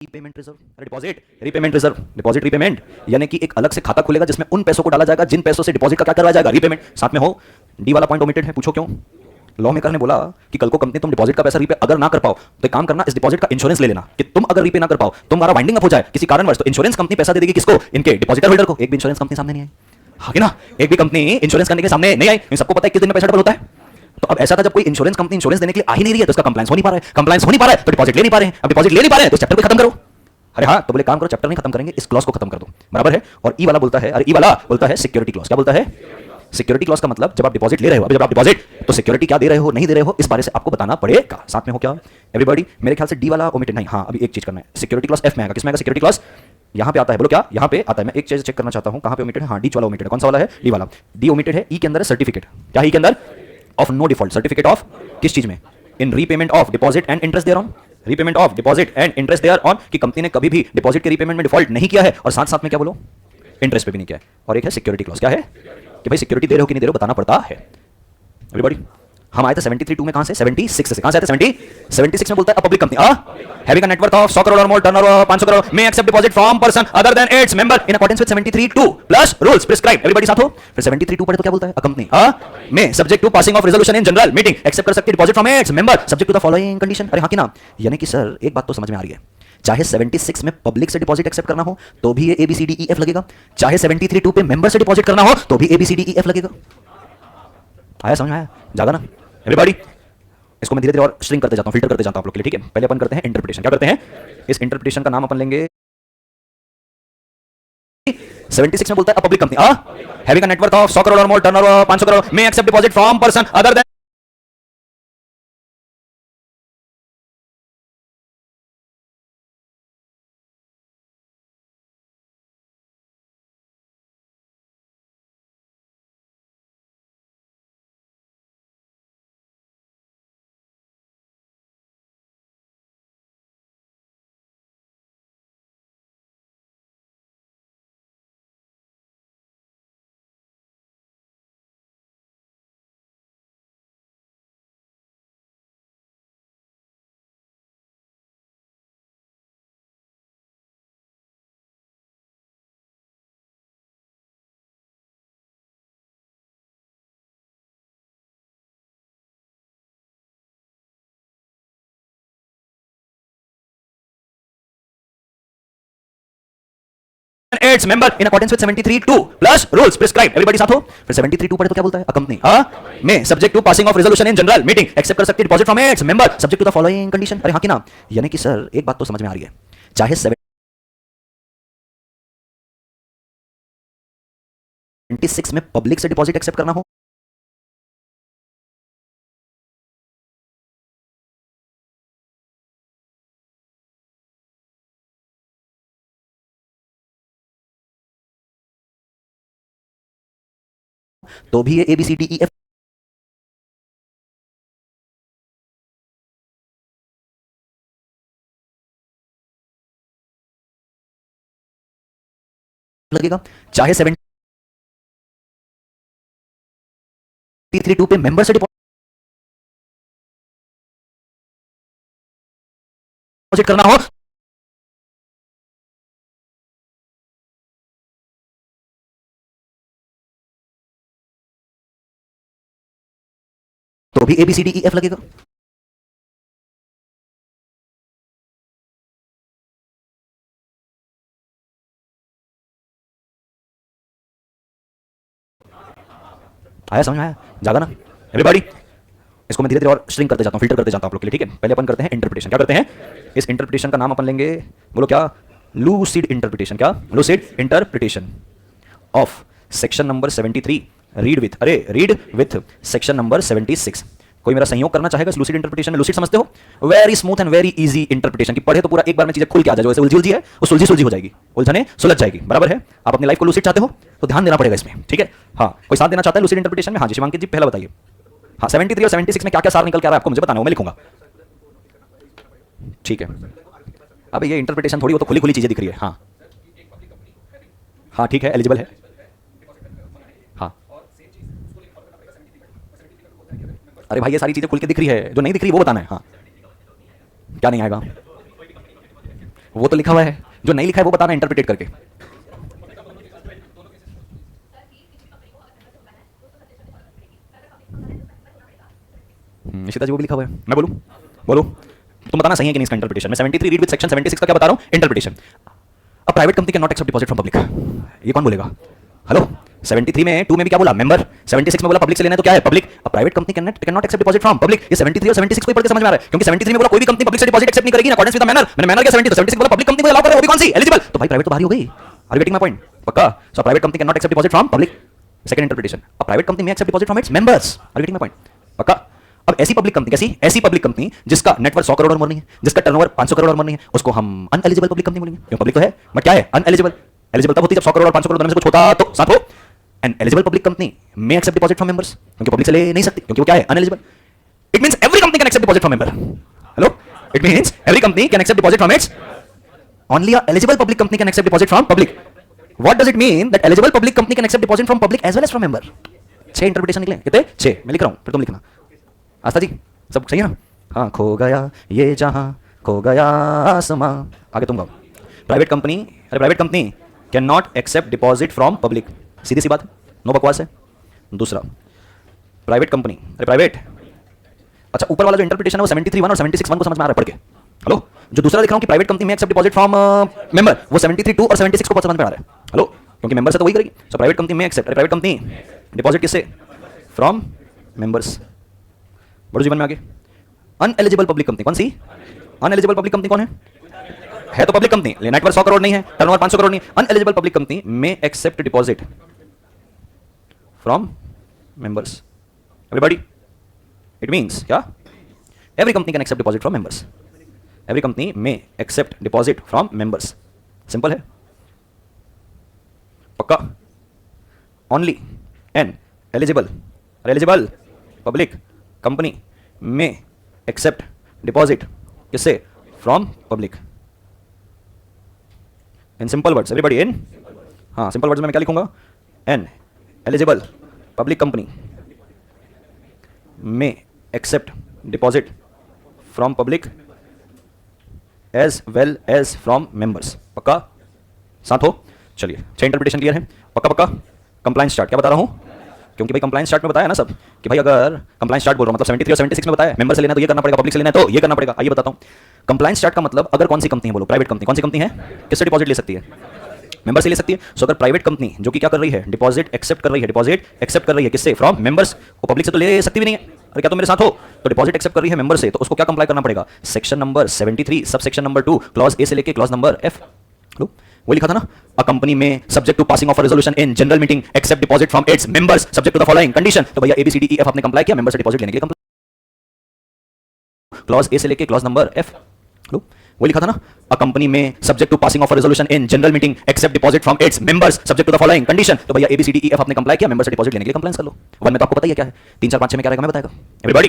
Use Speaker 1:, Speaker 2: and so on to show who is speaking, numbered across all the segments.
Speaker 1: Repayment reserve, अरे deposit repayment reserve, deposit repayment यानी कि एक अलग से खाता खुलेगा जिसमें उन पैसों को डाला जाएगा जिन पैसों से डिपॉजिट का क्या करवाया जाएगा, रीपेमेंट। साथ में हो डी वाला पॉइंट ओमिटेड है, पूछो क्यों। लॉ मेकर ने बोला कि कल को कंपनी तुम डिपॉजिट का पैसा रीपे अगर ना कर पाओ तो एक काम करना, इस डिपॉजिट का इंश्योरेंस ले लेना कि तुम अगर रीपे ना कर पाओ, तुम्हारा वाइंडिंग अप हो जाए किसी कारणवश, तो इंश्योरेंस कंपनी पैसा दे देगी किसको, इनके डिपॉजिटर होल्डर को। एक भी इंश्योरेंस कंपनी सामने नहीं आई, हाँ कि ना, एक भी कंपनी इंश्योरेंस करने के सामने नहीं आई। सबको पता है किस दिन में पैसा डबल होता है। तो अब ऐसा था जब कोई इंश्योरेंस कंपनी इंश्योरेंस देने के लिए आ ही नहीं रही है तो उसका कंप्लायंस हो नहीं पा रहा है, कंप्लायंस हो नहीं पा रहा है तो डिपॉजिट ले नहीं पा रहे हैं, अब डिपॉजिट ले नहीं पा रहे हैं तो चैप्टर को खत्म करो। अरे हाँ, तो बोले काम करो, चैप्टर नहीं खत्म करेंगे, इस क्लॉज को खत्म कर दो, बराबर है। और ई वाला बोलता है, अरे ई वाला बोलता है सिक्योरिटी क्लॉज। क्या बोलता है? सिक्योरिटी क्लॉज का मतलब जब आप डिपॉजिट ले रहे हो, अभी जब आप डिपॉजिट तो सिक्योरिटी क्या दे रहे हो, नहीं दे रहे हो, इस बारे से आपको बताना पड़ेगा। साथ में हो क्या एवरीबॉडी? मेरे ख्याल से डी वाला ओमिटेड नहीं, हाँ अभी एक चीज करना है, सिक्योरिटी क्लॉज एफ में आएगा। किसमें आएगा सिक्योरिटी क्लॉज? यहाँ पे आता है, बोलो क्या यहाँ पे आता है। मैं एक चीज चेक करना चाहता हूँ कहाँ पे ओमिटेड है। हाँ डी वाला ओमिटेड है। कौन सा वाला है? डी वाला। डी ओमिटेड है। ई के अंदर है सर्टिफिकेट। क्या ई के अंदर? Of no default, certificate of किस चीज में? In repayment of deposit and interest thereon, repayment of deposit and interest thereon, कि कंपनी ने कभी भी डिपॉजिट के रीपेमेंट में डिफॉल्ट नहीं किया है और साथ साथ में क्या बोलो, इंटरेस्ट पे भी नहीं किया है। और एक है सिक्योरिटी क्लॉज। क्या है? कि भाई सिक्योरिटी दे रहे हो कि नहीं दे रहे हो बताना पड़ता है। एवरीबॉडी, हम आए थे 73 में, कहां से? 76 से। कहां से आए थे? 76 में बोलता है public company having a net worth of 100 crore और more, turnover 500 crore, may accept deposit from person other than its member in accordance with 73(2) plus rules prescribe. Everybody साथ हो। फिर 73(2) पढ़े तो क्या बोलता है? A company may subject to passing of resolution in general meeting accept कर सकती है deposit from its member subject to the following condition. अरे हां कि ना, यानी कि सर एक बात तो समझ में आ रही है, चाहे 76 में पब्लिक से डिपॉजिट एक्सेप्ट करना हो तो भी ये ABCDEF लगेगा, चाहे 73(2) पे मेंबर से डिपॉजिट करना हो तो भी ABCDEF लगेगा। आया समझ में? आया? जागा ना एवरीबॉडी? इसको मैं धीरे धीरे और श्रिंक करते जाता हूं, फिल्टर करते जाता हूं आप लोग के लिए, ठीक है। पहले अपन करते हैं इंटरप्रिटेशन। क्या करते हैं? इस इंटरप्रिटेशन का नाम अपन लेंगे, 76 में बोलता है public company having a net worth of 100 crore और more, turnover 500 crore, may accept deposit from person other than its member in accordance with 73(2) plus rules prescribed। everybody साथ हो। फिर 73(2) पढ़े तो क्या बोलता है? अ कंपनी में subject to passing of resolution in general meeting accept कर सकती है deposit from its member subject to the following condition. अरे हां कि ना, यानी कि सर एक बात तो समझ में आ रही है, चाहे 76 में पब्लिक से डिपॉजिट एक्सेप्ट करना हो तो भी ये ABCDEF लगेगा, चाहे 73(2) पे मेंबर से डिपॉजिट करना हो तो भी ABCDEF लगेगा। आया समझ में? आया? जागा ना एवरीबॉडी? इसको मैं धीरे धीरे और श्रिंक करते जाता हूं, फिल्टर करते जाता हूं आप लोग के लिए, ठीक है। पहले अपन करते हैं इंटरप्रिटेशन। क्या करते हैं? इस इंटरप्रिटेशन का नाम अपन लेंगे, बोलो क्या? Lucid interpretation. क्या? Lucid interpretation of section number 73 read with, अरे रीड विथ सेक्शन नंबर 76। कोई मेरा सहयोग करना चाहेगा इस लूसिड इंटरप्रिटेशन में? लूसिड समझते हो? Very smooth and very easy interpretation की पढ़े तो पूरा एक बार में चीजें खुल के आ जाए, जो ऐसे उलझी है वो सुलझी सुलझी हो जाएगी, उलझने सुलझ जाएगी, बराबर है। आप अपनी लाइफ को लूसिड चाहते हो तो ध्यान देना पड़ेगा इसमें, ठीक है। हाँ, कोई साथ देना चाहता है लूसिड इंटरप्रिटेशन में? हाँ जी शिवांकित जी, पहला बताइए। हाँ 73 और 76 में क्या क्या सार निकल के आ रहा है आपको मुझे बताना, मैं लिखूंगा, ठीक है। अब ये इंटरप्रिटेशन थोड़ी, वो तो खुली खुली चीजें दिख रही है। हाँ हाँ ठीक है, एलिजिबल है। हाँ अरे भाई ये सारी चीजें खुल के दिख रही है, जो नहीं दिख रही वो बताना है। हाँ क्या नहीं आएगा? वो तो लिखा हुआ है, जो नहीं लिखा है वो बताना इंटरप्रिटेट करके। निशिता जी वो भी लिखा हुआ है, मैं बोलूं? बोलो तुम बताना सही है कि नहीं इसका इंटरप्रिटेशन। मैं 73 रीड विद सेक्शन 76 का क्या बता रहा हूं, interpretation. A private company cannot accept deposit from public. ये कौन बोलेगा? हेलो 73 में 2 में भी क्या बोला, मेंबर। 76 में बोला पब्लिक से लेना है तो क्या है, public. A private company cannot accept deposit from public. ये 73 और 76 को पढ़ के समझ में आ रहा है, क्योंकि 73 में बोला कोई भी कंपनी पब्लिक से डिपॉजिट एक्सेप्ट नहीं करेगी इन अकॉर्डेंस विद द मैनर। मैंने मैनर क्या 70 तो 76 बोला पब्लिक कंपनी को अलाउ कर रहा है, वो भी कौन सी, एलिजिबल। तो भाई प्राइवेट तो बाहर ही हो गई। Are you getting my point? पक्का? So private company cannot accept deposit from public. Second interpretation, a private company may accept deposit from its members. Are you getting my point? पक्का? अब ऐसी public company, कैसी? ऐसी public company जिसका network 100 crore और more नहीं है, जिसका टर्नओवर 500 करोड़ और मोर नहीं है, उसको हम अनएलिजिबल पब्लिक कंपनी बोलेंगे। क्यों? पब्लिक तो है बट क्या है, अनएलिजिबल। एलिजिबल तब होती है जब 100 करोड़ और 500 करोड़ दोनों में से कुछ होता तो साथ हो। An eligible public company may accept deposit from members, क्योंकि पब्लिक से ले नहीं सकती, क्योंकि वो क्या है, ineligible. It means every company can accept deposit from member. Hello, it means every company can accept deposit from its, only a eligible public company can accept deposit from public. What does it mean? That eligible public company can accept deposit from public as well as from member. 6 interpretation निकले, कितने? 6। मैं लिख रहा हूं, फिर तुम लिखना। आस्था जी सब सही है ना? हाँ, खो गया ये जहां, खो गया आसमां। आगे तुम गाओ। प्राइवेट कंपनी, अरे private company cannot accept deposit from public. सीधी सी बात है, नो बकवास है। दूसरा, प्राइवेट कंपनी, अरे प्राइवेट, अच्छा ऊपर वाला जो इंटरप्रिटेशन है वो 73(1) और 76(1) को समझ में आ रहा है पढ़ के? हेलो, जो दूसरा लिख रहा हूं कि private company may accept deposit from member, वो 73(2) और 76 को समझ में आ रहा है? हेलो, क्योंकि मेंबर से तो वही करेगी। सो private company may accept, private company deposit किससे? From members. बड़ो जीवन में आगे। अनएलिजिबल पब्लिक कंपनी, कौन सी? अनएलिजिबल पब्लिक कंपनी कौन है तो पब्लिक कंपनी, नेटवर्क 100 करोड़ नहीं है, टर्नओवर 500 करोड़ नहीं है। Ineligible public company may accept deposit from members. Everybody, it means क्या? Every company can accept deposit from members. Every company may accept deposit from members. Simple है, पक्का? Only an eligible public company may accept deposit किससे? From public. In simple words, everybody, in, हाँ simple words में मैं क्या लिखूंगा? An eligible public company may accept deposit from public as well as from members. पक्का? साथ हो? चलिए 6 इंटरप्रिटेशन क्लियर है? पक्का पक्का? कंप्लायंस चार्ट क्या बता रहा हूं, क्योंकि भाई कंप्लायंस चार्ट में बताया ना सब कि भाई अगर कंप्लायंस चार्ट बोल रहा हूं मतलब 73 और 76 में बताया, मेंबर से लेना तो ये करना पड़ेगा, पब्लिक से लेना है तो ये करना पड़ेगा। आइए बताता हूं कंप्लायंस चार्ट का मतलब। अगर कौन सी कंपनी है बोलो, प्राइवेट कंपनी, कौन सी कंपनी है, किससे डिपॉजिट ले सकती है? मेंबर से ले सकती है। सो अगर प्राइवेट कंपनी जो कि क्या कर रही है, डिपॉजिट एक्सेप्ट कर रही है, डिपॉजिट एक्सेप्ट कर रही है किससे? From members. वो पब्लिक से तो ले सकती भी नहीं है। अरे क्या तुम मेरे साथ हो? तो डिपॉजिट एक्सेप्ट कर रही है मेंबर से, तो उसको क्या कंप्लाई करना पड़ेगा? Section number 73 sub section number 2 clause A से लेके क्लॉज नंबर एफ। लो वो लिखा था ना, अ कंपनी में subject to passing of a resolution in general meeting accept deposit from its members subject to the following condition. तो भैया ABCDEF आपने कंप्लाई किया, मेंबर से डिपॉजिट लेने के लिए क्लॉज ए से लेके क्लॉज नंबर एफ। लो वो लिखा था ना, अ कंपनी में subject to passing of a resolution in general meeting accept deposit from its members subject to the following condition. तो भैया ABCDEF आपने कंप्लाई किया, मेंबर से डिपॉजिट लेने के लिए कंप्लायंस कर लो। वन में तो आपको पता ही है क्या है, 3 4 5 6 में क्या रहेगा मैं बताएगा। एवरीबॉडी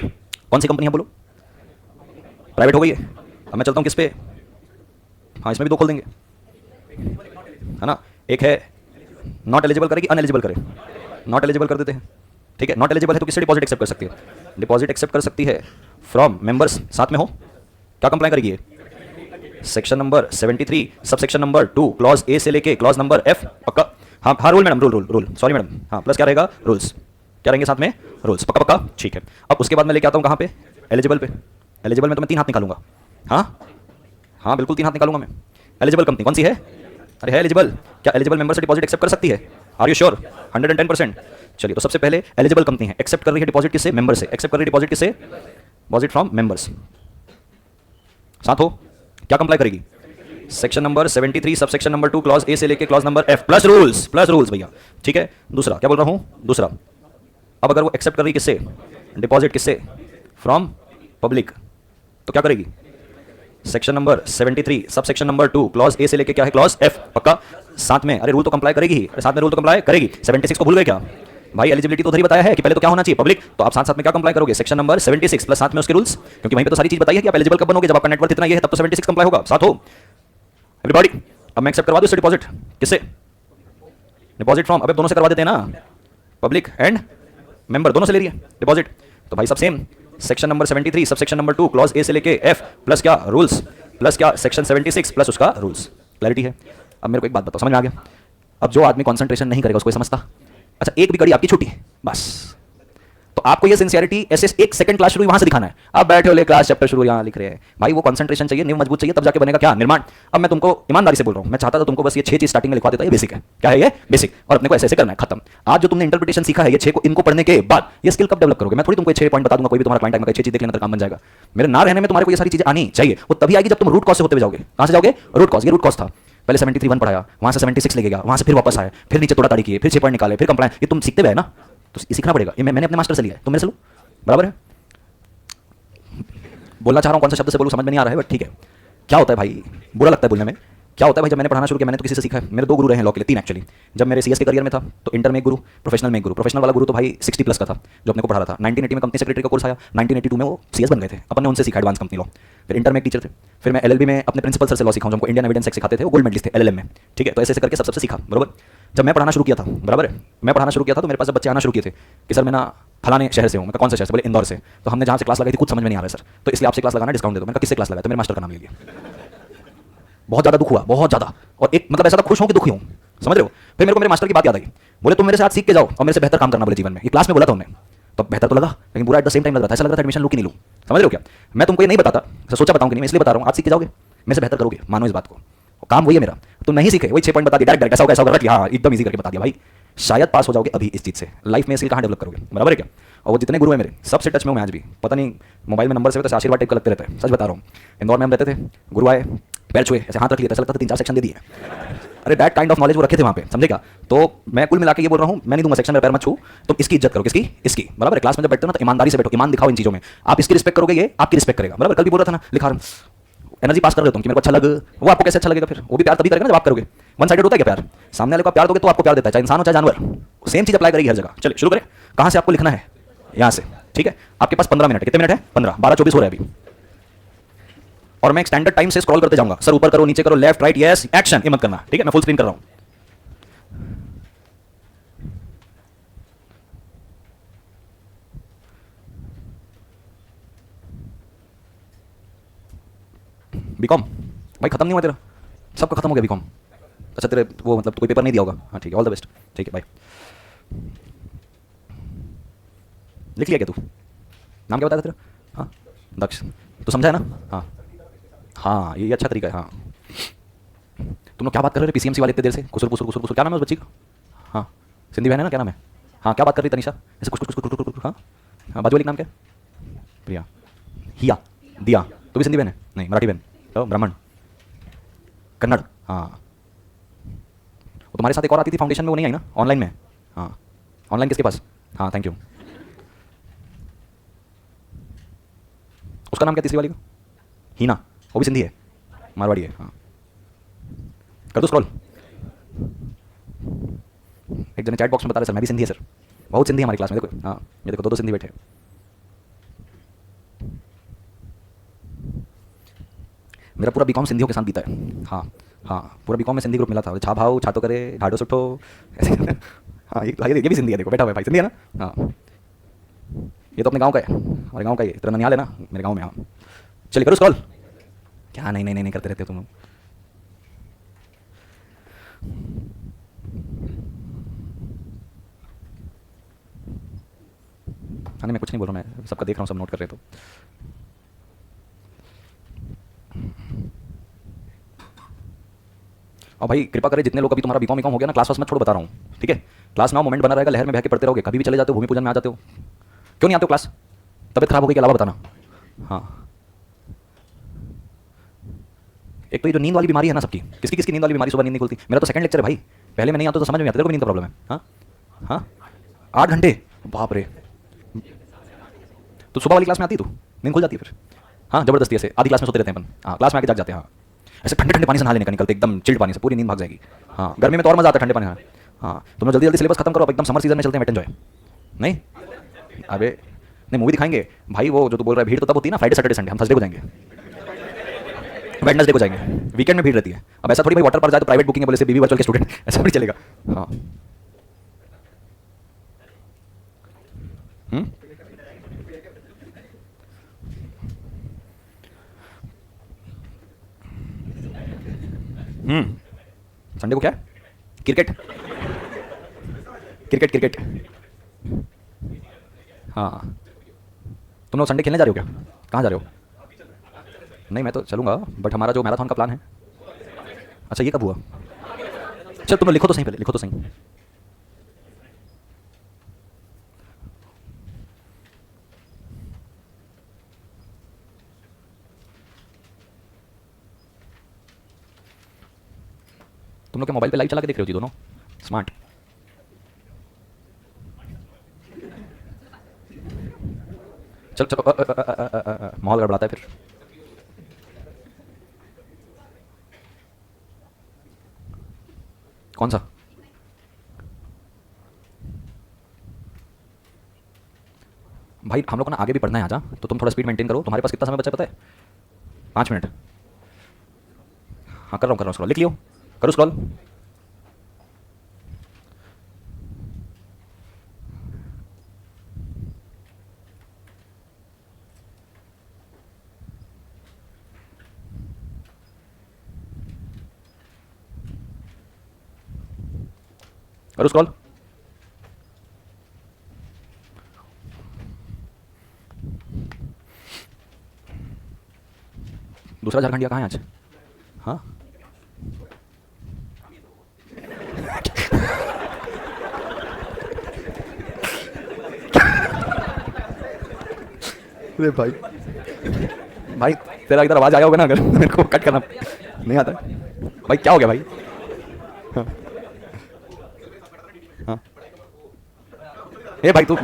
Speaker 1: कौन सी कंपनी है बोलो? प्राइवेट हो गई है। अब मैं चलता हूं किस पे? हाँ इसमें भी 2 खोल देंगे, है ना। एक है नॉट एलिजिबल करेगी, अनएलिजिबल करे। नॉट एलिजिबल कर देते हैं, ठीक है। नॉट एलिजिबल है तो किससे डिपॉजिट एक्सेप्ट कर सकती है? डिपॉजिट एक्सेप्ट कर सकती है फ्रॉम मेंबर्स। साथ में हो क्या कंप्लाई करेगी? Section number 73 sub section number 2 clause A से लेके क्लॉज नंबर एफ। पक्का? हाँ हाँ rule madam, rule sorry madam, हाँ प्लस क्या रहेगा? रूल्स। क्या रहेंगे साथ में? रूल्स। पक्का पक्का, ठीक है। अब उसके बाद मैं लेके आता हूँ कहाँ पे? एलिजिबल पे। एलिजिबल में तो मैं 3 हाथ निकालूंगा। हाँ बिल्कुल 3 हाथ निकालूंगा मैं। एलिजिबल कंपनी कौन सी है? अरे है एलिजिबल। क्या एलिजिबल मेंबर से डिपॉजिट एक्सेप्ट कर सकती है? Are you sure? 110%। चलिए तो सबसे पहले एलिजिबल कंपनी है, एक्सेप्ट कर रही है डिपॉजिट किससे? मेंबर से। एक्सेप्ट कर रही है डिपॉजिट किससे? Deposit from members. साथ हो क्या कंप्लाई करेगी? Section number 73 sub section number 2 clause A से लेके clause number F plus rules भैया, ठीक है। दूसरा क्या बोल रहा हूं? दूसरा अब अगर वो एक्सेप्ट कर रही किससे? डिपॉजिट किससे? फ्रॉम पब्लिक, तो क्या करेगी? Section number 73 sub section number 2 clause A से लेके क्या है? Clause F. पक्का? साथ में अरे रूल तो कंप्लाई करेगी ही, अरे साथ में रूल तो कंप्लाई करेगी। 76 को भूल गए क्या भाई? एलिजिबिलिटी तो उधर ही बताया है कि पहले तो क्या होना चाहिए? पब्लिक। तो आप साथ साथ में क्या कंप्लाई करोगे? सेक्शन नंबर 76 प्लस साथ में उसके रूल्स, क्योंकि वहीं पे तो सारी चीज बताई है कि आप एलिजिबल कब बनोगे, जब आपका नेटवर्क इतना ये है तब तो 76 कंप्लाई होगा। साथ हो एवरीबॉडी। अब मैं एक्सेप्ट करवा दूं इससे डिपॉजिट किससे? डिपॉजिट फ्रॉम, अबे दोनों से करवा देते हैं ना, पब्लिक एंड मेंबर दोनों से ले रही है डिपॉजिट। तो भाई सब same, section number 73 sub section number 2 clause A से लेके एफ प्लस क्या? रूल्स। प्लस क्या सेक्शन 76 प्लस उसका रूल्स। क्लैरिटी है? अब मेरे को एक बात बताओ, समझ में आ गया? अब जो आदमी कंसंट्रेशन नहीं करेगा उसको समझता, अच्छा एक भी कड़ी आपकी छुट्टी बस, तो आपको ये सिंसियरिटी ऐसे एक सेकंड क्लास शुरू वहां से दिखाना है। आप बैठे हो ले क्लास चैप्टर शुरू यहाँ लिख रहे हैं, भाई वो कंसंट्रेशन चाहिए, नींव मजबूत चाहिए, तब जाके बनेगा क्या निर्माण। अब मैं तुमको ईमानदारी से बोल रहा हूँ, मैं चाहता था तुमको बस ये 6 चीज स्टार्टिंग में लिखवा देता, ये बेसिक है, क्या है ये बेसिक, और अपने को ऐसे ऐसे करना है, खत्म। आज जो तुमने इंटरप्रिटेशन सीखा है ये 6 को, इनको पढ़ने के बाद ये स्किल कब डेवलप करोगे? मैं थोड़ी तुमको 6 पॉइंट बता दूंगा, कोई भी तुम्हारा क्लाइंट आएगा 6 चीज देख लेना तो काम बन जाएगा। मेरे ना रहने में तुम्हारे को ये सारी चीजें आनी चाहिए, वो तभी आएगी जब तुम रूट कॉज से होते हुए जाओगे। कहां से जाओगे? Root cause. ये रूट कॉज था, पहले 73 पढ़ाया, वहां से 76 लेके गया, वहां से फिर वापस आए, फिर नीचे तोड़ा ताड़ी किए, फिर 6 पॉइंट निकाले, फिर कंप्लायंस, ये तुम सीखते हुए है ना, तो ये सीखना पड़ेगा। ये मैंने अपने मास्टर से लिया है, तुम मेरे से लो, बराबर है? बोलना चाह रहा हूं कौन सा शब्द से बोलूं समझ में नहीं आ रहा है, बट ठीक है। क्या होता है भाई, बुरा लगता है बोलने में, क्या होता है भाई, जब मैंने पढ़ाना शुरू किया मैंने तो किसी से सीखा है। मेरे 2 गुरु रहे हैं लॉ के लिए, 3 एक्चुअली। जब मेरे सीएस के करियर में था तो इंटर में एक गुरु, प्रोफेशनल में एक गुरु। प्रोफेशनल वाला गुरु तो भाई 60+ का था जो अपने को पढ़ा रहा था। 1980 में कंपनी सेक्रेटरी का कोर्स आया, 1982 में वो सीएस बन गए थे, अपन ने उनसे सीखा एडवांस कंपनी लॉ। फिर इंटर में एक टीचर थे, फिर मैं एलएलबी में अपने प्रिंसिपल सर से लॉ सीखा, जो हमको इंडियन एविडेंस एक्ट सिखाते थे, वो गोल्ड मेडलिस्ट थे एलएलएम में, ठीक है। तो ऐसे ऐसे करके सबसे सीखा, बराबर। जब मैं पढ़ाना शुरू किया था, बराबर है, मैं पढ़ाना शुरू किया था तो मेरे पास जब बच्चे आना शुरू किए थे कि सर मैं ना फलाने शहर से हूँ, मैं कौन से शहर से? बोले इंदौर से। तो हमने जहाँ से क्लास लगाई थी कुछ समझ में नहीं आ रहा है सर, तो इसलिए आपसे क्लास लगाना, डिस्काउंट दे दो। मैंने कहा किससे क्लास लगाया? तो मेरे मास्टर का नाम ले लिया। बहुत ज़्यादा दुख हुआ, बहुत ज़्यादा, और एक मतलब ऐसा था खुश हूँ कि दुखी हूँ, समझ रहे हो? फिर मेरे को मेरे मास्टर की बात याद आई, बोले तुम मेरे साथ सीख के जाओ और मेरे से बेहतर काम करना बोले जीवन में। ये क्लास में बोला था उन्होंने, तो बेहतर तो लगा, लेकिन बुरा एट द सेम टाइम लग रहा था, ऐसा लग रहा था एडमिशन लूँ कि नहीं लूँ, समझ रहे हो क्या? मैं तुमको ये नहीं बताता, सोचा बताऊँ कि नहीं, मैं इसलिए बता रहा हूँ, आज सीख के जाओगे मेरे से बेहतर करोगे, मानो इस बात को। काम वही है मेरा, तुम नहीं सीखे वही 6 पॉइंट बता दिया, डायरेक्ट ऐसा होगा ऐसा होगा, हाँ एकदम ईजी करके बता दिया भाई, शायद पास हो जाओगे अभी इस चीज़ से, लाइफ में स्किल कहाँ डेवलप करोगे, बराबर है क्या? और वो जितने गुरु हैं मेरे सबसे टच में हूँ मैं आज भी, पता नहीं मोबाइल में नंबर से तो आशीर्वाद टाइप का लगते रहता है, सच बता रहा हूँ। इंदौर में हम रहते थे, गुरु आए, पैर छुए, ऐसे हाथ रख लिया, ऐसा लगता था 3-4 सेक्शन दे दिए। अरे दैट काइंड ऑफ नॉलेज वो रखे थे वहाँ पे, समझेगा? तो मैं कुल मिला के ये बोल रहा हूँ, मैं नहीं दूंगा सेक्शन में पैर मत छू, तुम इसकी इज्जत करो, किसकी? इसकी, बराबर है? क्लास में जब बैठते हो ना तो ईमानदारी से बैठो, ईमान दिखाओ इन चीज़ों में, आप इसकी रिस्पेक्ट करोगे ये आपकी रिस्पेक्ट करेगा, बराबर? कल भी बोल रहा था ना, लिखा एनर्जी पास कर रहे हो तुम कि मेरे को अच्छा लगे, वो आपको कैसे अच्छा लगेगा? फिर वो भी प्यार तभी करेगा ना जब आप करोगे। वन साइडेड होता है क्या प्यार? सामने वाले को प्यार दोगे तो आपको प्यार देता है, चाहे इंसान हो चाहे जानवर, सेम चीज अप्लाई करेगी हर जगह। चलिए शुरू करें, कहां से आपको लिखना है? यहां से, ठीक है। आपके पास 15 मिनट, कितने मिनट है? 15, 12:24 हो रहा है अभी, और मैं एक स्टैंडर्ड टाइम से स्क्रॉल करते जाऊंगा, सर ऊपर करो नीचे करो लेफ्ट राइट यस एक्शन, ये मत करना, ठीक है? मैं फुल स्क्रीन कर रहा हूं। बीकॉम भाई खत्म नहीं हुआ तेरा? सबका खत्म हो गया बीकॉम? अच्छा तेरे वो मतलब कोई पेपर नहीं दिया होगा, हाँ ठीक है, ऑल द बेस्ट, ठीक है बाय। लिख लिया क्या तू? नाम क्या बताया था तेरा? हाँ दक्ष, तो समझा है ना? हाँ हाँ ये अच्छा तरीका है। हाँ तुम लोग क्या बात कर रहे थे पीसीएमसी वाले इतने देर से? कुसुर कुसुर कुसुर कुसुर, क्या नाम है उस बच्ची का? हाँ सिंधी बहन है ना, क्या नाम है? हाँ क्या बात कर रही तनिषा ऐसे कुछ कुछ कुछ कुछ कुछ? हाँ हाँ बाजू वाली का नाम क्या है? प्रिया, हिया, दिया, तो भी सिंधी बहन है? नहीं मराठी बहन, तो ब्राह्मण, कन्नड़, हाँ। वो तुम्हारे साथ एक और आती थी फाउंडेशन में, वो नहीं आई ना ऑनलाइन में? हाँ ऑनलाइन किसके पास? हाँ थैंक यू। उसका नाम क्या तीसरी वाली का? हीना, वो भी सिंधी है, मारवाड़ी है। हाँ कर दो स्क्रॉल। एक जने चैट बॉक्स में बता रहे सर मैं भी सिंधी है सर, बहुत सिंधी हमारी क्लास में, देखो हाँ ये देखो 2-2 सिंधी बैठे। मेरा पूरा बीकॉम सिंधियों के साथ बीता है। हाँ हाँ पूरा बीकॉम में सिंधी ग्रुप मिला था, छा भाव छातो करे ढाडो सुठो ऐसे हाँ ये भी सिंधी है, देखो बैठा हुआ है भाई, सिंधी है ना? हाँ ये तो अपने गांव का है, हमारे गांव का ही है, तेरा ननिहाल है ना मेरे गांव में। हाँ चलिए करो स्क्रॉल। क्या नहीं नहीं नहीं, नहीं करते रहते हो तुम लोग। हाँ नहीं मैं कुछ नहीं बोल रहा, मैं सबका देख रहा हूँ, सब नोट कर रहे हो। तो और भाई कृपा करें जितने लोग अभी तुम्हारा बीकॉम हो गया ना, क्लास वास मत छोड़ो, बता रहा हूँ, ठीक है? क्लास में मोमेंट बना रहेगा, लहर में बह के पढ़ते रहोगे, कभी भी चले जाते हो भूमि पूजन में आ जाते हो, क्यों नहीं आते हो क्लास? तबियत खराब हो गई के अलावा बताना। हाँ एक तो ये जो नींद वाली बीमारी है ना सबकी, किसकी किसकी नींद वाली बीमारी, सुबह नींद नहीं खुलती? मेरा तो सेकंड लेक्चर है भाई, पहले मैं नहीं आता तो समझ में आता, तेरे को नींद का प्रॉब्लम है? हाँ हाँ 8 घंटे, बाप रे। तो सुबह वाली क्लास में आती तू, नींद खुल जाती है फिर? हाँ जबरदस्ती ऐसे आधी क्लास में सोते रहते हैं अपन, हाँ क्लास में आके जाग जाते हैं। हाँ ऐसे ठंडे ठंडे पानी से नहा लेने का, निकलते एकदम चिल्ड पानी से पूरी नींद भाग जाएगी। हाँ गर्मी में तो और मजा आता है ठंडे पानी। हाँ हाँ तुम जल्दी जल्दी सिलेबस खत्म करो, अब एकदम समर सीजन में चलते हैं, वेट एंजॉय। नहीं अबे नहीं मूवी दिखाएंगे भाई, वो जो तू बोल रहा है भीड़ तो तब होती है ना फ्राइडे सैटरडे संडे, हम थर्सडे को जाएंगे, वेडनेसडे को जाएंगे, वीकेंड में भीड़ रहती है। अब ऐसा थोड़ी भाई वाटर पार्क जाए तो प्राइवेट बुकिंग है बोले से बीवी वर्चुअल के स्टूडेंट, ऐसा भी चलेगा। हाँ संडे को क्या है? क्रिकेट। Cricket cricket. हाँ, तुम लोग संडे खेलने जा रहे हो क्या? कहाँ जा रहे हो? नहीं मैं तो चलूँगा, बट हमारा जो मैराथन का प्लान है। अच्छा ये कब हुआ? चल तुम लोग लिखो तो सही, पहले लिखो तो सही। तुम लोग क्या मोबाइल पे लाइव चला के देख रहे हो जी दोनों? स्मार्ट। चल चलो, माहौल गड़बड़ाता है फिर। कौन सा? भाई हम लोग को ना आगे भी पढ़ना है आजा, तो तुम थोड़ा स्पीड मेंटेन करो। तुम्हारे पास कितना समय बचा पता है? 5 मिनट। हाँ कर रहा हूँ स्क्रॉल, लिख लियो, करो स्क्रॉल। करो स्क्रॉल। दूसरा झारखंडिया कहाँ है आज? हाँ अरे भाई, भाई तेरा इधर आवाज आया होगा ना, अगर मेरे को कट करना नहीं आता भाई। क्या हो गया भाई? हाँ हाँ। ए भाई तू,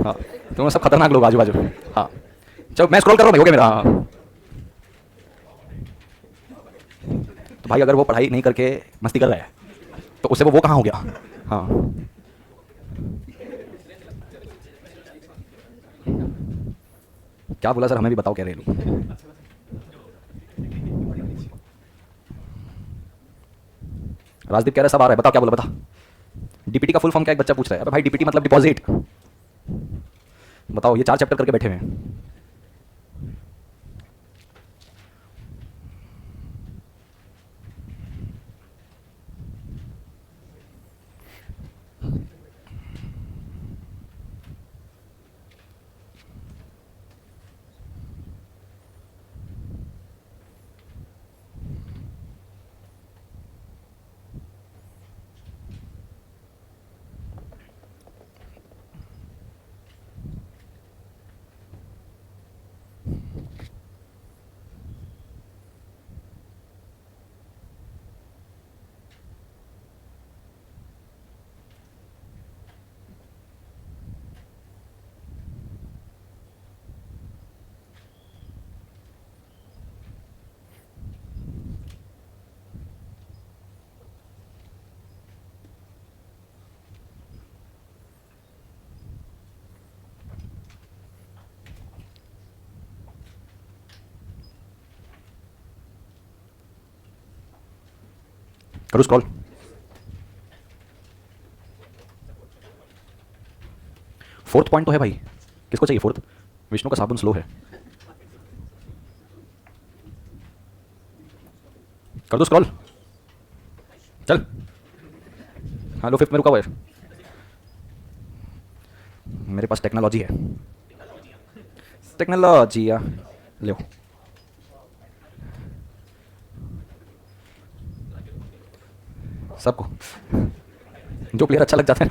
Speaker 1: हाँ तुम सब खतरनाक लोग आजू बाजू। हाँ चलो मैं स्क्रॉल कर रहा हूँ भाई, हो गया मेरा। हाँ तो भाई अगर वो पढ़ाई नहीं करके मस्ती कर रहा है तो उससे वो कहाँ हो गया? हाँ क्या बोला सर, हमें भी बताओ, कह रहे लोग। राजदीप कह रहा है सब आ रहा है, बता क्या बोला, बता। डीपीटी का फुल फॉर्म क्या है, एक बच्चा पूछ रहा है। अबे भाई डीपीटी मतलब डिपॉजिट। बताओ, ये 4 चैप्टर करके बैठे हुए हैं। करो स्क्रॉल। फोर्थ पॉइंट तो है भाई, किसको चाहिए फोर्थ? विष्णु का साबुन स्लो है। कर दो स्क्रॉल, चल। हाँ लो, फिफ्थ में रुका हुआ है। मेरे पास टेक्नोलॉजी है, टेक्नोलॉजी या लो। सबको जो प्लेयर अच्छा लग जाता है।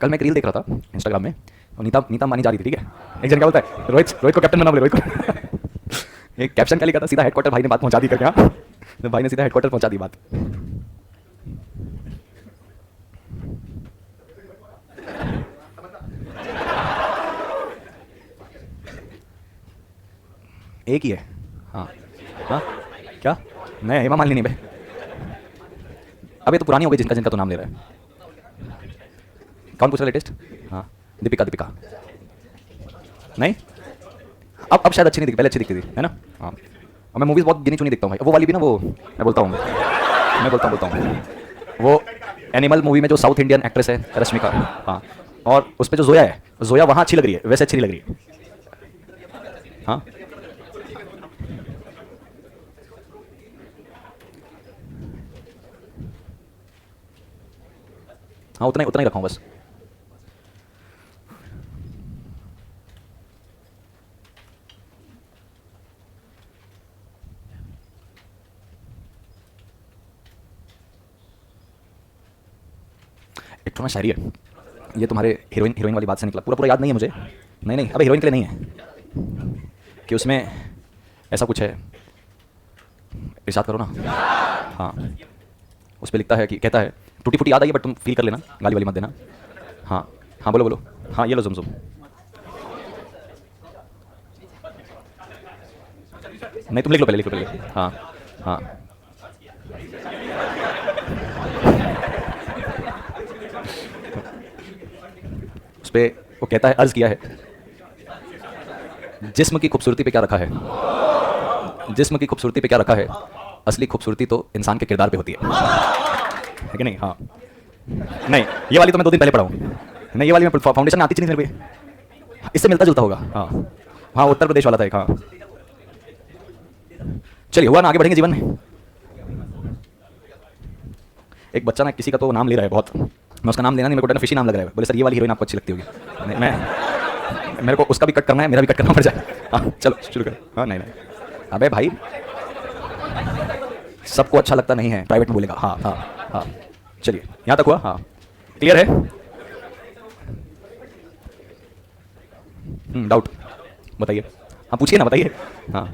Speaker 1: कल मैं एक रील देख रहा था इंस्टाग्राम में, और नीता अंबानी जा रही थी, ठीक है। एक जन क्या बोलता है, रोहित को कैप्टन बना बोले, रोहित को। एक कैप्शन क्या लिखा था, सीधा हेडक्वार्टर भाई ने बात पहुंचा दी करके। हाँ तो भाई ने सीधा हेडक्वार्टर पहुंचा दी बात। एक ही है। हाँ हाँ क्या? नहीं हेमा मालिनी नहीं भाई, अब ये तो पुरानी हो गई जिनका जिनका तो नाम ले रहा है। कौन पूछ रहा है लेटेस्ट? हाँ दीपिका, दीपिका नहीं, अब शायद अच्छी नहीं दिखती, पहले अच्छी दिखती थी, है ना। हाँ और मैं मूवीज़ बहुत गिनी चुनी देखता हूँ भाई। वो वाली भी ना, वो मैं बोलता हूँ वो एनिमल मूवी में जो साउथ इंडियन एक्ट्रेस है रश्मिका, हाँ, और उस पर जो जोया है, जोया वहाँ अच्छी लग रही है, वैसे अच्छी नहीं लग रही है। हाँ हाँ उतना ही रखा हूँ बस। एक तो ना शायरी है, ये तुम्हारे हीरोइन वाली बात से निकला, पूरा पूरा याद नहीं है मुझे। नहीं नहीं, अबे हीरोइन के लिए नहीं है कि उसमें ऐसा कुछ है, इरशाद करो ना। हाँ, उस पर लिखता है कि कहता है, टूटी फूटी याद आई है बट तुम फील कर लेना, गाली वाली मत देना। हाँ हाँ बोलो बोलो। हाँ ये लो जुमजुम। नहीं तुम लिख लो पहले, लिख लो पहले। हाँ हाँ। उस पर वो कहता है, अर्ज किया है, जिस्म की खूबसूरती पे क्या रखा है, जिस्म की खूबसूरती पे क्या रखा है, असली खूबसूरती तो इंसान के किरदार पे होती है कि नहीं। हाँ नहीं, ये वाली तो मैं 2 दिन पहले पढ़ा हूँ। नहीं ये वाली मैं फाउंडेशन में आती थी नहीं मेरे पे, इससे मिलता जुलता होगा। हाँ हाँ, उत्तर प्रदेश वाला था एक। हाँ चलिए, हुआ ना, आगे बढ़ेंगे जीवन में। एक बच्चा ना किसी का तो नाम ले रहा है बहुत, मैं उसका नाम लेना नहीं, मेरे को फिशी नाम लग रहा है। बोले सर ये वाली हीरोइन आपको अच्छी लगती होगी। मैं मेरे को उसका भी कट करना है, मेरा भी कट करना पड़ जाए। हाँ चलो शुरू करें। हाँ नहीं नहीं, अबे भाई सबको अच्छा लगता नहीं है, प्राइवेट में बोलेगा। हाँ हाँ हाँ चलिए, यहाँ तक हुआ। हाँ क्लियर है। डाउट बताइए। हाँ पूछिए ना, बताइए। हाँ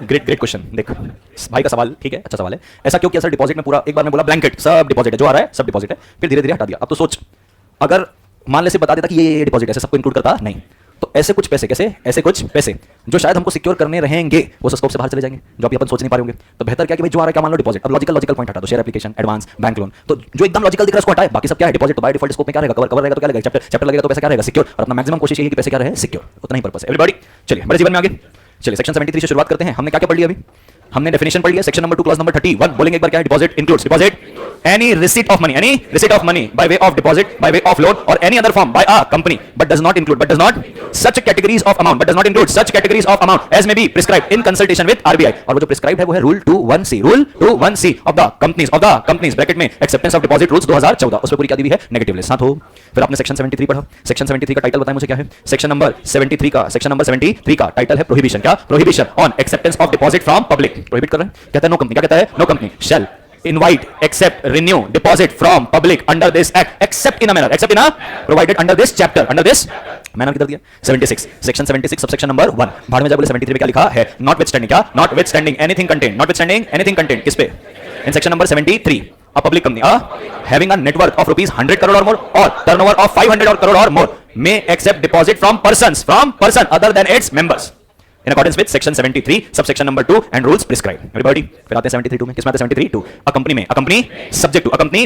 Speaker 1: ग्रेट ग्रेट क्वेश्चन। देख भाई का सवाल ठीक है, अच्छा सवाल है। ऐसा क्यों किया सर डिपॉजिट में पूरा एक बार में बोला ब्लैंकेट सब डिपॉजिट है, जो आ रहा है सब डिपॉजिट है, फिर धीरे धीरे हटा दिया। अब तो सोच, अगर मान ले से बता देता कि ये डिपॉजिट ऐसे सबको इंक्लूड करता नहीं, तो ऐसे कुछ पैसे, कैसे ऐसे कुछ पैसे जो शायद हमको सिक्योर करने रहेंगे वो स्कोप से बाहर चले जाएंगे, जो अभी अपन सोच नहीं पा रहे होंगे। तो बेहतर क्या कि भाई जो आ रहा है क्या, मान लो डिपॉजिट, अब लॉजिकल पॉइंट हटा दो, share application, advance, bank loan, तो जो एकदम लॉजिकल दिख रहा है उसको हटाए, बाकी सब क्या है डिपॉजिट। तो बाय डिफॉल्ट स्कोप में क्या रहेगा, कवर रहेगा तो क्या लगेगा, चैप्टर लगेगा तो पैसा क्या रहेगा, सिक्योर। और अपना मैक्सिमम कोशिश यही कि पैसे क्या रहे सिक्योर, उतना ही पर्पस है एवरीबॉडी। चलिए बड़े जीवन में आगे चलिए, सेक्शन 73 से शुरुआत करते हैं। हमने क्या क्या पढ़ लिया अभी, हमने डेफिनेशन पढ़ लिया। सेक्शन नंबर 2 क्लॉज नंबर 31 बोलेंगे एक बार क्या है, deposit includes deposit any receipt of money by way of deposit, by way of loan or any other form by a company but does not such categories of amount, but does not include such categories of amount as may be prescribed in consultation with RBI। और वो जो prescribed है वो है rule 21C of the companies bracket में acceptance of deposit rules 2014, उस पे पूरी क्या दी हुई है, नेगेटिव लिस्ट। साथ हो फिर आपने सेक्शन 73 पढ़ा। सेक्शन 73 का टाइटल बताएं मुझे क्या है। सेक्शन नंबर 73 का टाइटल है प्रोहिबिशन। क्या, prohibition on acceptance of deposit from public. Prohibit कर रहे हैं, कहता है नो कंपनी, क्या कहता है, no company shall invite, accept, renew deposit from public under this act except in a manner, except in a provided under this chapter, under this मैंने किधर दिया 76, सेक्शन 76 सबसेक्शन नंबर 1 भाड़ में जा। बोले 73 में क्या लिखा है, नॉटविथस्टैंडिंग, क्या notwithstanding anything content, notwithstanding anything content किस पे, in section number 73 a public company having a net worth of rupees 100 crore or more or turnover of 500 crore or more may accept deposit from person other than its members in accordance with section 73 subsection number 2 and rules prescribed। everybody फिर आते हैं 73 में, किसमें आते हैं 73 2 a company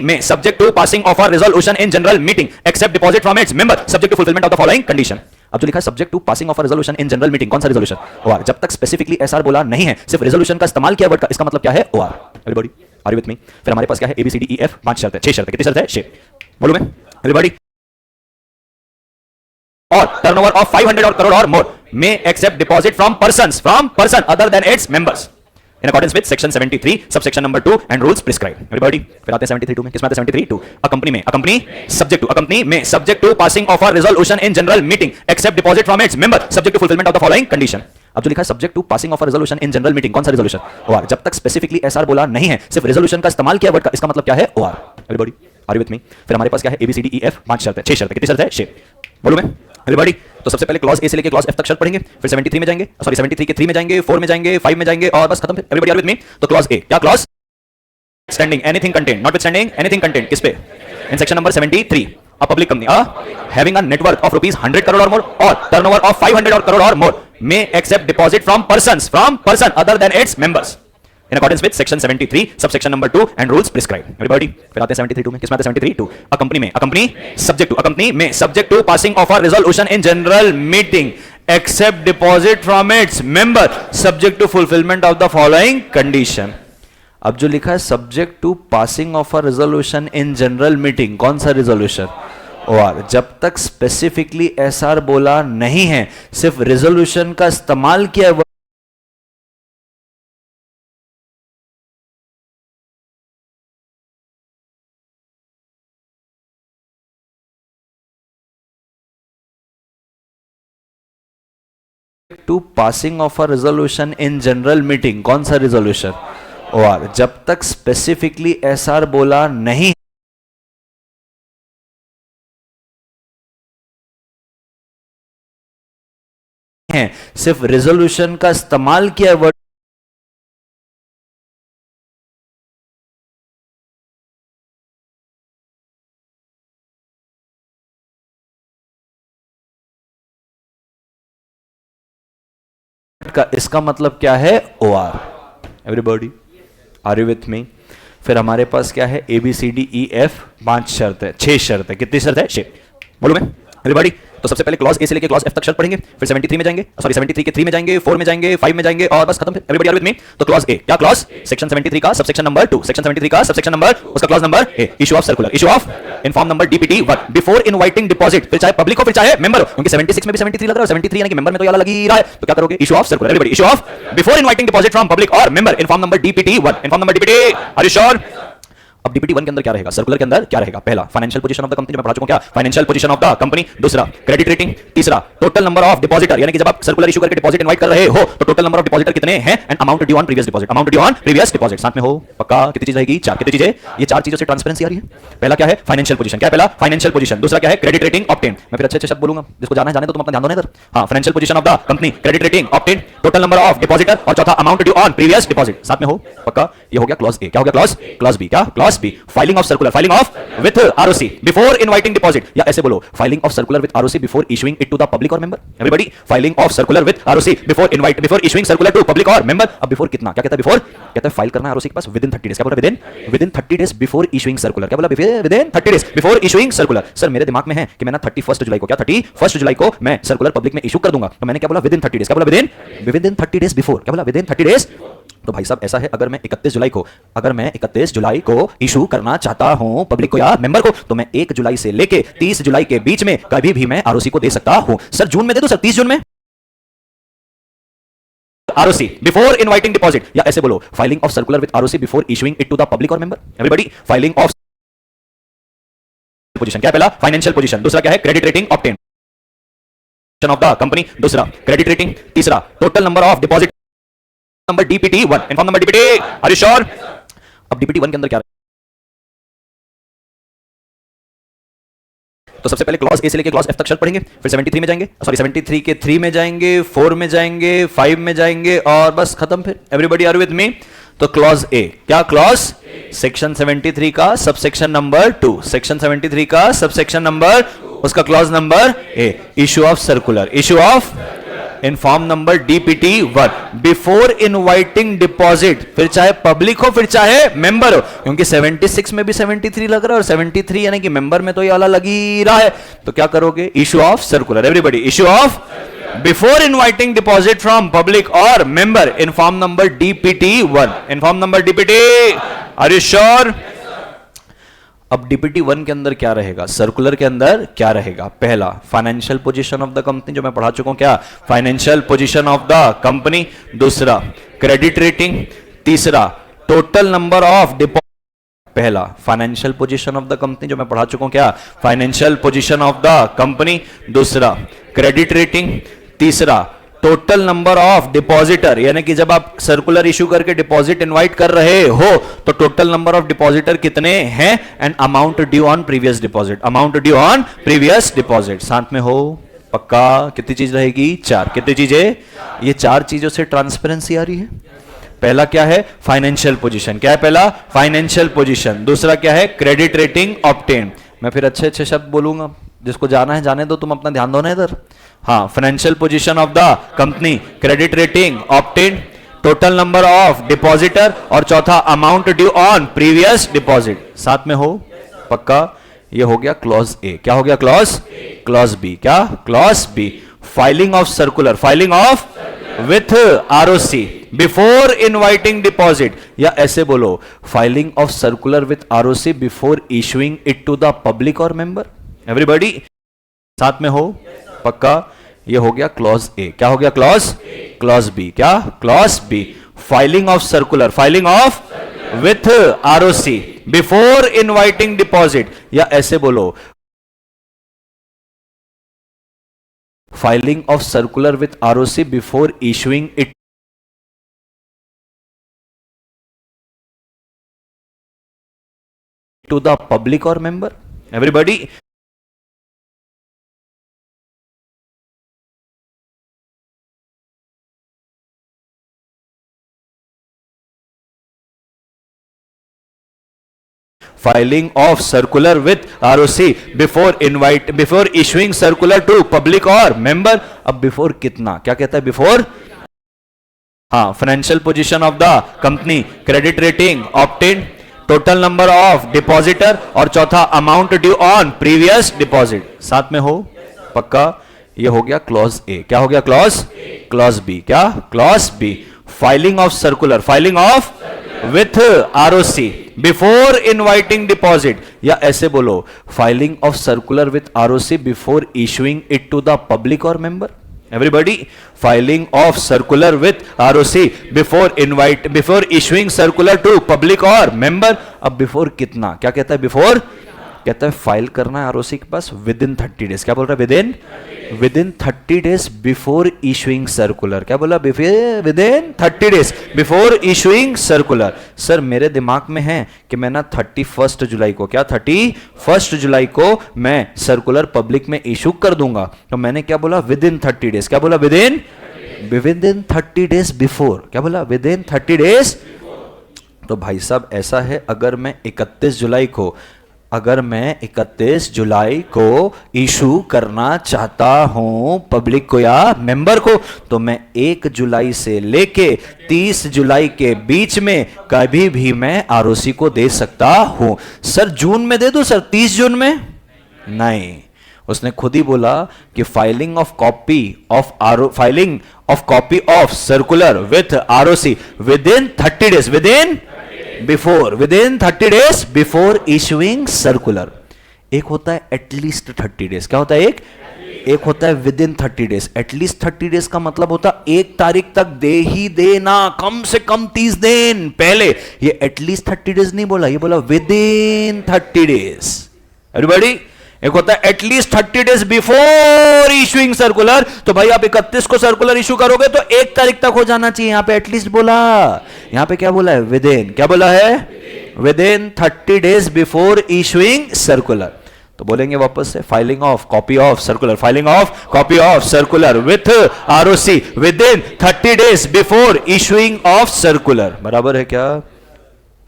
Speaker 1: may subject to passing of a resolution in general meeting accept deposit from its member subject to fulfillment of the following condition। अब जो लिखा है subject to passing of a resolution in general meeting, कौन सा resolution, OR. जब तक specifically SR बोला नहीं है, सिर्फ रेजोल्यूशन का इस्तेमाल किया वर्ड का, इसका मतलब क्या है, OR. Everybody are you with me. फिर हमारे पास क्या है, ABCDEF 5 शर्त है, 6 शर्त है, कितनी शर्त है, 6 बोलो मैं एवरीबॉडी। और टर्नओवर ऑफ 500 और करोड़ और मोर may accept deposit from person other than its members in accordance with section 73 subsection number 2 and rules prescribed। everybody फिर आते हैं 73 2 में, किसमें आते हैं 73 2 a company may subject to passing of a resolution in general meeting accept deposit from its member subject to fulfillment of the following condition। अब जो लिखा है subject to passing of a resolution in general meeting, कौन सा resolution, OR. जब तक specifically SR बोला नहीं है, सिर्फ रेजोल्यूशन का इस्तेमाल किया वर्ड का, इसका मतलब क्या है, OR. Everybody are you with me. फिर हमारे पास क्या है, ABCDEF 5 शर्त है, 6 शर्त है, कितनी शर्त है, 6 बोलो मैं एवरीबॉडी। तो सबसे पहले क्लॉज ए से लेके क्लॉज एफ तक शर्त पढ़ेंगे, फिर 73 में जाएंगे, सॉरी 73 के 3 में जाएंगे, 4 में जाएंगे, 5 में जाएंगे और बस खत्म। Everybody are with me. तो क्लॉज ए क्या, clause standing anything content, notwithstanding anything content किस पे, in section number 73 a public company having a net worth of rupees 100 crore or more or turnover of 500 or crore or more may accept deposit from person other than its members in accordance with section 73 subsection number 2 and rules prescribed। everybody फिर आते हैं 73 2 में, किसमें आते हैं 73 2 a company may subject to passing of a resolution in general meeting accept deposit from its member subject to fulfillment of the following condition। अब जो लिखा है subject to passing of a resolution in general meeting, कौन सा resolution, OR. जब तक specifically SR बोला नहीं है, सिर्फ रेजोल्यूशन का इस्तेमाल किया to passing of a resolution in general meeting, कौन सा रेजोल्यूशन? और जब तक स्पेसिफिकली एसआर बोला नहीं है, सिर्फ रेजोल्यूशन का इस्तेमाल किया वर्ड का, इसका मतलब क्या है? O R. Everybody are you with me? फिर हमारे पास क्या है? A B C D E F, 5 शर्त है, 6 शर्त है। कितनी शर्त है? 6। बोलो मैं एवरीबॉडी। तो सबसे पहले क्लॉज ए से लेके क्लॉज एफ तक शर्त पढ़ेंगे, फिर 73 में जाएंगे, सॉरी 73 के 3 में जाएंगे, 4 में जाएंगे, 5 में जाएंगे और बस खत्म। Everybody are with me? तो क्लॉज ए क्या? क्लॉज सेक्शन 73 का सबसेक्शन नंबर 2, सेक्शन 73 का सबसेक्शन नंबर, उसका clause number A, issue of circular, issue of inform number DPT 1 before inviting deposit, फिर चाहे पब्लिक हो फिर चाहे मेंबर हो, क्योंकि 76 में भी 73 लग रहा है और 73 यानी कि मेंबर में तो ये लग ही रहा है। तो क्या करोगे? Issue of circular. Everybody issue of before inviting deposit from public और member in form number DPT 1, in form number DPT. Are you sure? अब डीपीटी 1 के अंदर क्या रहेगा? सर्कुलर के अंदर क्या रहेगा? पहला financial position of the company, मैं पढ़ा चुका हूं क्या? Financial position of the company. दूसरा क्रेडिट रेटिंग। तीसरा टोटल नंबर ऑफ डिपॉजिटर, यानी कि जब आप सर्कुलर इशू करके डिपॉजिट इनवाइट कर रहे हो तो टोटल नंबर ऑफ डिपॉजिटर कितने हैं and amount due on previous deposit, amount due on previous deposit. साथ में हो पक्का? कितनी चीज रहेगी? 4। कितनी चीजें? ये 4 चीजों से ट्रांसपेरेंसी आ रही है। पहला क्या है? Financial position. क्या है पहला? Financial position. दूसरा क्या है? Credit rating obtain. मैं फिर अच्छे शब्द बोलूंगा, जिसको जाना है जाने दो, तुम अपना ध्यान दो इधर। हां, financial position of the company, credit rating obtain, total number of depositor और चौथा amount due on previous deposit. साथ में हो पक्का? ये हो गया क्लॉज ए। क्या हो गया क्लॉज? क्लॉज बी क्या? Clause B filing of circular, filing of with ROC before inviting deposit, या ऐसे बोलो filing of circular with ROC before issuing it to the public or member। everybody filing of circular with ROC before issuing circular to public or member। अब before कितना? क्या कहता है before? कहता है फाइल करना है ROC के पास within 30 days। क्या बोला? within 30 days before issuing circular। क्या बोला? within 30 days before issuing circular। Sir मेरे दिमाग में है कि मैं ना 31 जुलाई को, क्या 31 जुलाई को मैं सर्कुलर पब्लिक में इशू कर दूंगा, तो मैंने क्या बोला? within 30 days। क्या बोला? within 30 days before। क्या बोला? within 30 days। तो भाई साहब ऐसा है, अगर मैं 31 जुलाई को इशू करना चाहता हूं पब्लिक को या मेंबर को, तो मैं 1 जुलाई से लेके 30 जुलाई के बीच में कभी भी मैं आरओसी को दे सकता हूं। सर जून में दे दो सर, 30 जून में आरओसी बिफोर इनवाइटिंग डिपॉजिट, या ऐसे बोलो filing of circular with ROC before issuing it to the public और member. Everybody filing of position. क्या है पहला? Financial position. दूसरा क्या है? Credit rating obtain of the company. दूसरा क्रेडिट रेटिंग। तीसरा total number of deposit number DPT 1, in form number DPT. Are you sure? अब डीपीटी 1 के अंदर क्या? तो सबसे पहले क्लॉज ए से लेके क्लॉज एफ तक शर्त पढ़ेंगे, फिर 73 में जाएंगे, सॉरी 73 के 3 में जाएंगे, 4 में जाएंगे, 5 में जाएंगे और बस खत्म। फिर एवरीबॉडी आर विद मी? तो क्लॉज ए क्या? क्लॉज सेक्शन 73 का सबसेक्शन नंबर 2, सेक्शन 73 का सबसेक्शन नंबर, उसका clause number A, issue of circular, issue of inform number DPT 1 before inviting deposit, फिर चाहे पब्लिक हो फिर चाहे मेंबर हो, क्योंकि 76 में भी 73 लग रहा है और 73 यानी कि मेंबर में तो ये वाला लग ही रहा है। तो क्या करोगे? Issue of circular. Everybody issue of before inviting deposit from public और member in form number DPT 1, in form number DPT. Are you sure? अब डीपीटी 1 के अंदर क्या रहेगा? सर्कुलर के अंदर क्या रहेगा? पहला financial position of the company, जो मैं पढ़ा चुका हूं क्या? Financial position of the company. दूसरा क्रेडिट रेटिंग। तीसरा टोटल नंबर ऑफ डिपॉजिट। पहला financial position of the company, जो मैं पढ़ा चुका हूं क्या? Financial position of the company. दूसरा क्रेडिट रेटिंग। तीसरा टोटल नंबर ऑफ डिपॉजिटर, यानी कि जब आप सर्कुलर इशू करके डिपॉजिट इनवाइट कर रहे हो तो टोटल नंबर ऑफ डिपॉजिटर कितने हैं and amount due on previous deposit, amount due on previous deposit. साथ में हो पक्का? कितनी चीज रहेगी? 4। कितनी चीजें? ये 4 चीजों से ट्रांसपेरेंसी आ रही है। पहला क्या है? Financial position. क्या है पहला? Financial position. दूसरा क्या है? Credit rating obtain. मैं फिर अच्छे अच्छे शब्द बोलूंगा, जिसको जाना है जाने दो, तुम अपना ध्यान दो ना इधर। हाँ, financial position of the company, credit rating obtain, total number of depositor और चौथा amount due on previous deposit. साथ में हो पक्का? ये हो गया क्लॉज ए। क्या हो गया? Clause B. क्या? Clause B filing of circular, filing of with ROC before inviting deposit, या ऐसे बोलो filing of circular with ROC before issuing it to the public और मेंबर। एवरीबॉडी साथ में हो पक्का? ये हो गया क्लॉज ए। क्या हो गया? Clause B. क्या? Clause B filing of circular, filing of with ROC before inviting deposit, या ऐसे बोलो filing of circular with ROC before issuing it to the public or member. Everybody, filing of circular with ROC before issuing circular to public or member. अब before कितना, क्या कहता है before? हाँ, financial position of the company, credit rating obtain, total number of depositor, और चौथा amount due on previous deposit. साथ में हो पक्का। ये हो गया क्लॉज ए। क्या हो गया क्लॉज बी? क्या clause B? Filing of circular, filing of with ROC before inviting deposit, या ऐसे बोलो filing of circular with ROC before issuing it to the public और member. Everybody, filing of circular with ROC before issuing circular to public or member. अब before कितना, क्या कहता है before? कहता है फाइल करना है आरओसी के पास विद इन 30 डेज। क्या बोल रहा है? With in 30 days before issuing circular. क्या बोला? With in 30 days before issuing circular. Sir मेरे दिमाग में है कि मैं ना 31 जुलाई को, क्या 31 जुलाई को मैं सर्कुलर पब्लिक में इशू कर दूंगा। तो मैंने क्या बोला? With in 30 days. क्या बोला? With in 30 days before. क्या बोला? With in 30 days. तो भाई साहब ऐसा है, अगर मैं 31 जुलाई को इशू करना चाहता हूं पब्लिक को या मेंबर को, तो मैं 1 जुलाई से लेके 30 जुलाई के बीच में कभी भी मैं आरओसी को दे सकता हूं। सर जून में दे दूं सर? 30 जून में नहीं, उसने खुद ही बोला कि filing of copy of circular with ROC with in 30 days within 30 days before issuing circular। एक होता है एटलीस्ट 30 डेज। क्या होता है? एक होता है with in 30 days. At least 30 days का मतलब होता है 1 तारीख तक दे ही देना, कम से कम 30 दिन पहले। ये एटलीस्ट 30 डेज नहीं बोला, ये बोला विद इन 30 डेज। एवरीबॉडी, एक होता है at least 30 days before issuing circular. तो भाई आप 31 को सर्कुलर इशू करोगे तो 1 तारीख तक हो जाना चाहिए। यहां पे एटलीस्ट बोला, यहां पे क्या बोला है? With in. क्या बोला है? With in 30 days before issuing circular. तो बोलेंगे वापस से, filing of copy of circular with ROC with in 30 days before issuing of circular. बराबर है क्या?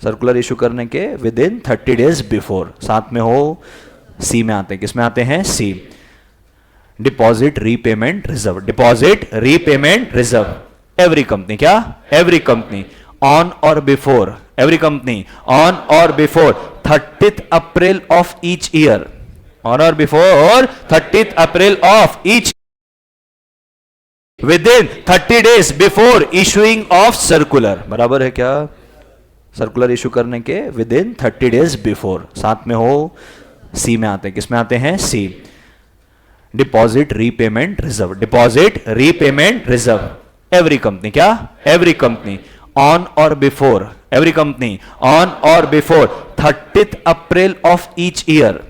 Speaker 1: सर्कुलर इशू करने के विद इन 30 डेज बिफोर। साथ में हो सी में आते हैं। किस में आते हैं? C. Deposit repayment reserve, deposit repayment reserve. Every company, क्या? Every company on or before, every company on or before 30th April of each year, on or before 30th April of each within 30 days before issuing of circular. बराबर है क्या? Circular issue करने के with in 30 days before. साथ में हो सी में आते हैं। किस में आते हैं? C. Deposit repayment reserve, deposit repayment reserve. Every company, क्या? Every company on or before, every company on or before 30th April of each year,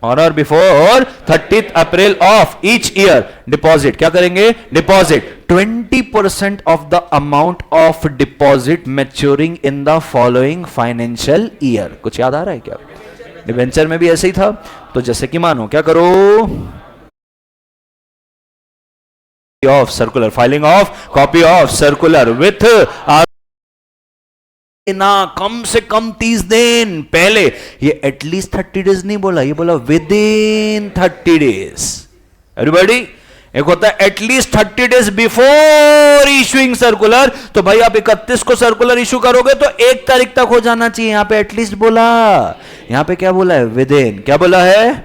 Speaker 1: on or before 30th April of each year deposit. क्या करेंगे? Deposit 20% of the amount of deposit maturing in the following financial year. कुछ याद आ रहा है क्या? Debenture में भी ऐसे ही था। तो जैसे कि मानो, क्या करो? Of circular, filing of copy of circular with ना कम से कम 30 दिन पहले। ये एटलीस्ट 30 डेज नहीं बोला, ये बोला विद इन 30 डेज। एवरीबॉडी, एक होता है at least 30 days before issuing circular. तो भाई आप 31 को सर्कुलर इशू करोगे तो 1 तारीख तक हो जाना चाहिए। यहां पे एटलीस्ट बोला, यहां पे क्या बोला है? With in. क्या बोला है?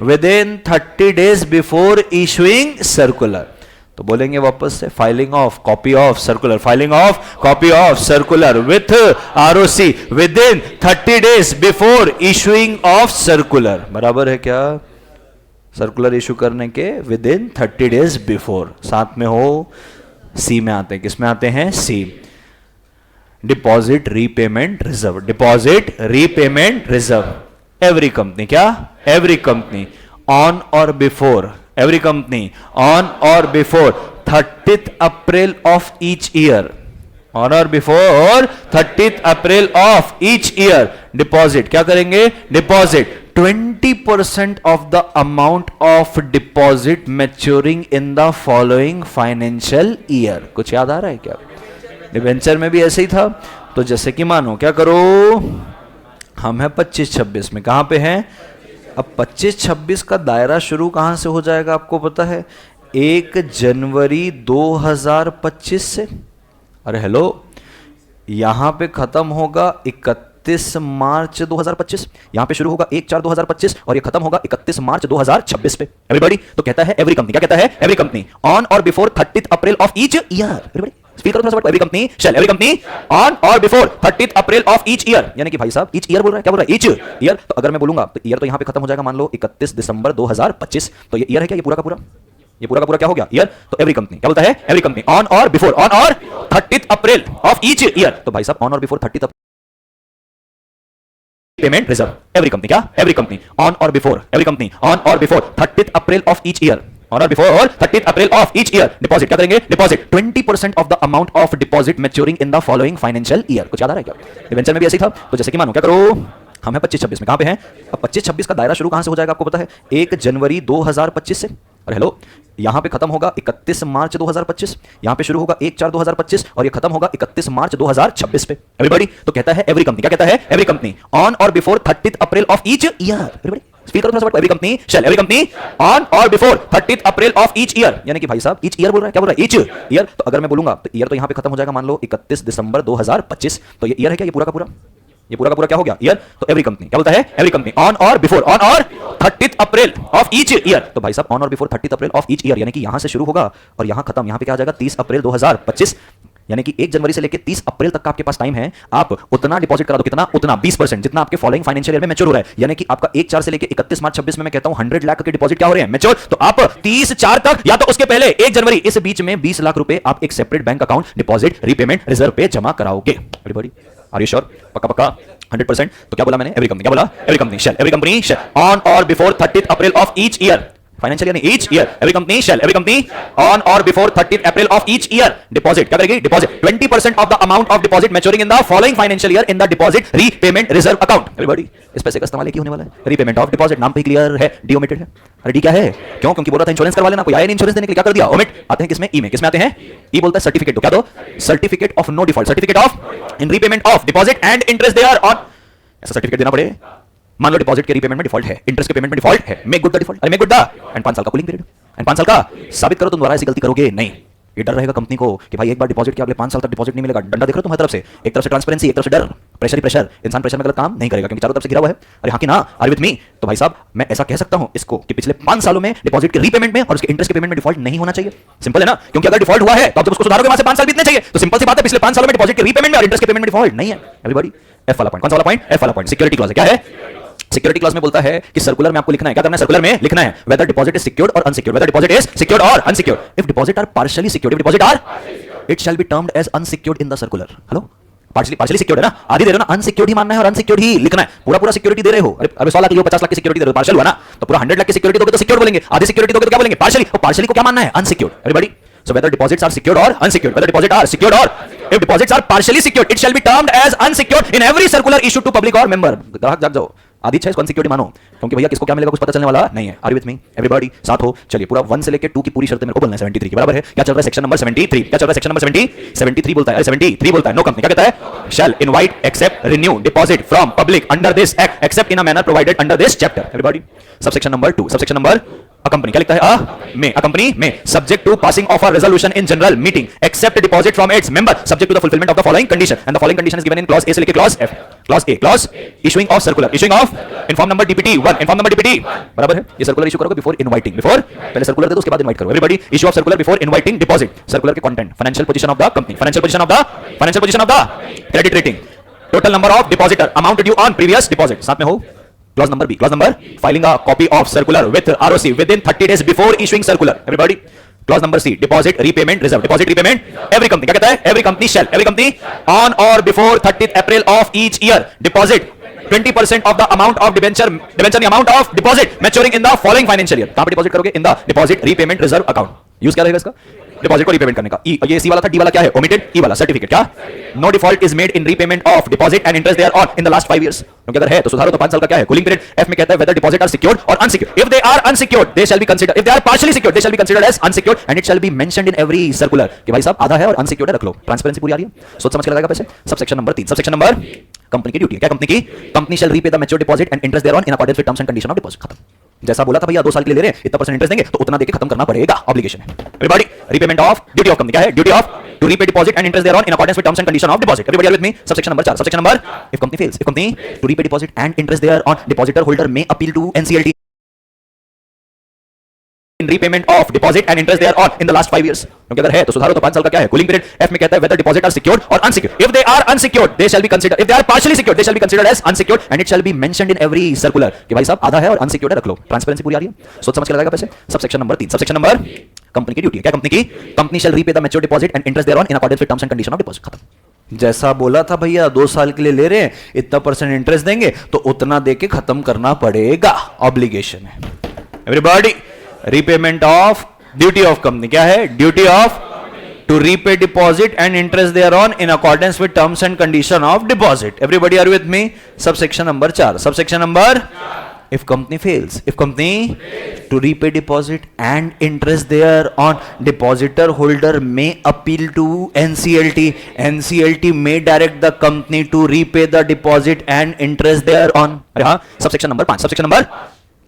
Speaker 1: With in 30 days before issuing circular. तो बोलेंगे वापस से, filing of copy of circular with ROC with in 30 days before issuing of circular. बराबर है क्या? सर्कुलर इशू करने के विद इन 30 डेज बिफोर। साथ में हो सी में आते हैं। किस में आते हैं? C. Deposit repayment reserve, deposit repayment reserve. Every company, क्या? Every company on or before,
Speaker 2: every company on or before 30th April of each year, on or before 30th April of each year, deposit क्या करेंगे? Deposit 20% of the amount of deposit maturing in the following financial year. कुछ याद आ रहा है क्या? Debenture में भी ऐसे ही था. तो जैसे कि मानो क्या करो, हम हैं 25-26 में. कहां पे हैं? अब 25-26 का दायरा शुरू कहां से हो जाएगा आपको पता है? 1 जनवरी 2025 से. अरे हेलो, यहां पे खत्म होगा 31 मार्च 2025, यहां पे शुरू होगा 1/4/2025 और ये खत्म होगा 31 मार्च 2026 पे. एवरीबॉडी. तो कहता है एवरी कंपनी, क्या कहता है? Every company on or before 30th April of each year. Everybody speak करो थोड़ा सा. Every company shall, every company on or before 30th April of each year. यानी कि भाई साहब ईच ईयर बोल रहा है. क्या बोल रहा है? Each year. तो अगर मैं बोलूंगा तो ईयर तो यहां पे खत्म हो जाएगा, मान लो 31 दिसंबर 2025. तो ये ईयर है क्या? ये पूरा का पूरा, ये पूरा का पूरा क्या हो गया? ईयर. तो एवरी कंपनी क्या बोलता है? Every company on or before, on और 30th April of each year. तो भाई साहब on or before 30th payment reserve. Every company क्या? Every company on or before, every company on or before 30th April of each year, on or before 30th April of each year. Deposit क्या करेंगे? Deposit 20% of the amount of deposit maturing in the following financial year. कुछ याद आ रहा है क्या? Debenture में भी ऐसे ही था. तो जैसे कि मानो क्या करो, हम हैं 25-26 में. कहां पे हैं? अब 25-26 का दायरा शुरू कहां से हो जाएगा आपको पता है? 1 जनवरी 2025 से. और हेलो, यहां पे खत्म होगा 31 मार्च 2025, यहां पे शुरू होगा 1/4/2025 और ये खत्म होगा 31 मार्च 2026 पे. एवरीबॉडी. तो कहता है एवरी कंपनी, क्या कहता है? Every company on or before 30th April of each year. Everybody speak करो थोड़ा सा. Every company shall, every company on or before 30th April of each year. यानी कि भाई साहब ईच ईयर बोल रहा है. क्या बोल रहा है? Each year. तो अगर मैं बोलूंगा तो ईयर तो यहां पे खत्म हो जाएगा, मान लो 31 दिसंबर 2025. तो ये ईयर है क्या? ये पूरा का पूरा, ये पूरा का पूरा क्या हो गया? ईयर. तो एवरी कंपनी क्या बोलता है? Every company on or before, on और 30th April of each year. तो भाई साहब on or before 30th April of each year, यानी कि यहां से शुरू होगा और यहां खत्म. यहां पे क्या आ जाएगा? 30 अप्रैल 2025. यानी कि 1 जनवरी से लेकर 30 अप्रैल तक का आपके पास टाइम है. आप उतना डिपॉजिट करा दो. कितना? उतना 20%, जितना आपके फॉलोइंग फाइनेंशियल ईयर में मैच्योर हो रहा है. यानी कि आपका 1/4 से लेकर 31 मार्च 26 में मैं कहता हूं 100 लाख के डिपॉजिट क्या हो रहे हैं? मैच्योर. तो आप 30/4 तक या तो उसके पहले 1 जनवरी, इस बीच में 20 लाख रुपए आप एक separate bank account deposit repayment reserve पे जमा कराओगे. Everybody are you sure? पक्का पक्का 100%. तो क्या बोला मैंने? Every company. क्या बोला? Every company shall, every company shall on or before 30th April of each year. Financial यानी each year. Every company shall, every company on or before 30th April of each year. Deposit क्या करेगी? Deposit 20% of the amount of deposit maturing in the following financial year in the deposit repayment reserve account. Everybody इस पैसे का इस्तेमाल एक ही होने वाला है. Repayment of deposit. नाम पे क्लियर है, डी ओमिटेड है. अरे डी क्या है? क्यों? क्योंकि बोला था इंश्योरेंस करवा लेना. कोई आया नहीं इंश्योरेंस देने के लिए, क्या कर दिया? ओमिट. आते हैं किसमें? ई में. किसमें आते हैं? ई बोलता है सर्टिफिकेट. तो क्या दो? Certificate of no default, certificate of in repayment of deposit and interest thereon. ऐसा सर्टिफिकेट देना पड़े. मान लो डिपॉजिट के रीपेमेंट में डिफॉल्ट है, इंटरेस्ट के पेमेंट में डिफॉल्ट है. Make good the default. अरे मेक गुड द. एंड 5 साल का कूलिंग पीरियड. एंड 5 साल का साबित करो तुम दोबारा ऐसी गलती करोगे नहीं. ये डर रहेगा कंपनी को कि भाई एक बार डिपॉजिट किया, अगले 5 साल तक डिपॉजिट नहीं मिलेगा. डंडा देख रहे हो तुम्हारी तरफ से? एक तरफ से ट्रांसपेरेंसी, एक तरफ से डर. प्रेशर ही प्रेशर. इंसान प्रेशर में गलत काम नहीं करेगा क्योंकि चारों तरफ से घिरा हुआ है. अरे हाँ कि ना? Are with me? तो भाई साहब मैं ऐसा कह सकता हूं इसको कि पिछले 5 सालों में डिपॉजिट के रीपेमेंट में और उसके इंटरेस्ट के पेमेंट में डिफॉल्ट नहीं होना चाहिए. सिंपल है ना? क्योंकि अगर डिफॉल्ट हुआ है तो आप जब उसको सुधारोगे वहां से 5 साल बीतने चाहिए. तो सिंपल सी बात है, पिछले 5 सालों में डिपॉजिट के रीपेमेंट में और इंटरेस्ट के पेमेंट में डिफॉल्ट नहीं है. एवरीबॉडी एफ वाला पॉइंट. कौन सा वाला पॉइंट? एफ वाला पॉइंट. सिक्योरिटी क्लॉज है. क्या है? सिक्योरिटी क्लॉज में बोलता है कि सर्कुलर में आपको लिखना है. क्या करना है? सर्कुलर में लिखना है वेदर डिपॉजिट इज सिक्योर्ड और unsecured. Whether deposit is secured और unsecured. If deposit are partially secured, if deposit are, it shall be termed as unsecured in the circular. Hello, partially secured है ना? आधी दे रहे हो ना? अनसिक्योर्ड ही मानना है और अनसिक्योर्ड ही लिखना है. पूरा सिक्योरिटी दे रहे हो. अरे 100 लाख की 50 लाख की सिक्योरिटी दे रहे हो, पार्शियल हुआ ना? तो पूरा 100 लाख की सिक्योरिटी दोगे तो सिक्योर्ड बोलेंगे. आधी सिक्योरिटी दोगे तो क्या बोलेंगे? पार्शियली. और पार्शियली को क्या मानना है? Unsecured. Everybody. So whether deposits are secured or unsecured, whether deposits are secured or if deposits are partially secured, it shall be termed as unsecured in every circular issued to public or member. ग्राहक जाग जाओ. आदित्य है इसको insecurity मानो क्योंकि भैया किसको क्या मिलेगा कुछ पता चलने वाला नहीं है. Are with me? एवरीबॉडी साथ हो. चलिए पूरा 1 से लेकर 2 की पूरी शर्तें मेरे को बोलना है. 73 की बराबर है. क्या चल रहा है? Section number 73. क्या चल रहा है? सेक्शन नंबर 73 बोलता है. 73 बोलता है नो कंपनी क्या कहता है? Shall invite accept renew deposit from public under this act except in a manner provided under this chapter. Everybody subsection number 2. Subsection number A company क्या लिखता है? A company may subject to passing of a resolution in general meeting accept deposit from its member subject to the fulfillment of the following condition and the following condition is given in clause A से लेके clause F. clause A clause issuing of circular issuing of inform number DPT 1 inform number DPT बराबर है. ये circular issue करोगे before inviting. Before पहले circular दे दो उसके बाद इनवाइट करो. Everybody issue of circular before inviting deposit. Circular के content, financial position of the company, financial position of the credit rating, total number of depositor, amount due on previous deposit. साथ में हो clause number B. clause number filing a copy of circular with ROC within 30 days before issuing circular. Everybody. clause number C. deposit repayment reserve. deposit repayment every company क्या कहता है? every company shall every company on or before 30th April of each year deposit 20% of the amount of debenture the amount of deposit maturing in the following financial year. कहां पे deposit करोगे? In the deposit repayment reserve account. Use क्या रहेगा इसका? Deposit को repayment करने का. ये सी वाला था, डी वाला क्या है? ओमिटेड. ई वाला सर्टिफिकेट क्या? No default is made in repayment of deposit and interest thereon in the last 5 years. क्योंकि अगर है तो सुधारो तो 5 साल का क्या है? Cooling period. एफ में कहता है वेदर डिपॉजिट आर सिक्योर्ड और unsecured. If they are unsecured they shall be considered, if they are partially secured they shall be considered as unsecured and it shall be mentioned in every circular कि भाई साहब आधा है और unsecured है, रख लो. Transparency पूरी आ रही है, सोच समझ के लगाएगा पैसे. Subsection number 3. Subsection number company की ड्यूटी है. क्या कंपनी की? Company shall repay the mature deposit and interest thereon in accordance with terms and condition of deposit. खत्म. जैसा बोला था भैया 2 साल के लिए ले रहे हैं, इतना परसेंट इंटरेस्ट देंगे तो उतना देके खत्म करना पड़ेगा. ऑब्लिगेशन है. Everybody repayment of duty of company क्या है? Duty of to repay deposit and interest thereon in accordance with terms and condition of deposit. Everybody are with me? Subsection number 4. Subsection number if company fails, if company to repay deposit and interest thereon depositor holder may appeal to NCLT in repayment of deposit and interest there on in the last 5 years. क्योंकि अगर है तो सुधारो तो 5 साल का क्या है? Cooling period. एफ में कहता है whether deposit are secured or unsecured. If they are unsecured they shall be considered, if they are partially secured they shall be considered as unsecured and it shall be mentioned in every circular कि भाई साहब आधा है और unsecured है, रख लो. Transparency पूरी आ रही है, सोच समझ के लगाएगा पैसे. Subsection number 3. Subsection number company की ड्यूटी है. क्या कंपनी की? Company shall repay the mature deposit and interest thereon in accordance with terms and condition of deposit. खत्म.
Speaker 3: जैसा बोला था भैया 2 साल के लिए ले रहे हैं, इतना परसेंट इंटरेस्ट देंगे तो उतना देके खत्म करना पड़ेगा. ऑब्लिगेशन है. Everybody repayment of duty of company क्या है? Duty of to repay deposit and interest thereon in accordance with terms and condition of deposit. Everybody are with me? Subsection number 4. Subsection number if company fails, if company to repay deposit and interest there on depositor holder may appeal to NCLT. NCLT may direct the company to repay the deposit and interest thereon.
Speaker 2: अरे हाँ. Subsection number 5. Subsection number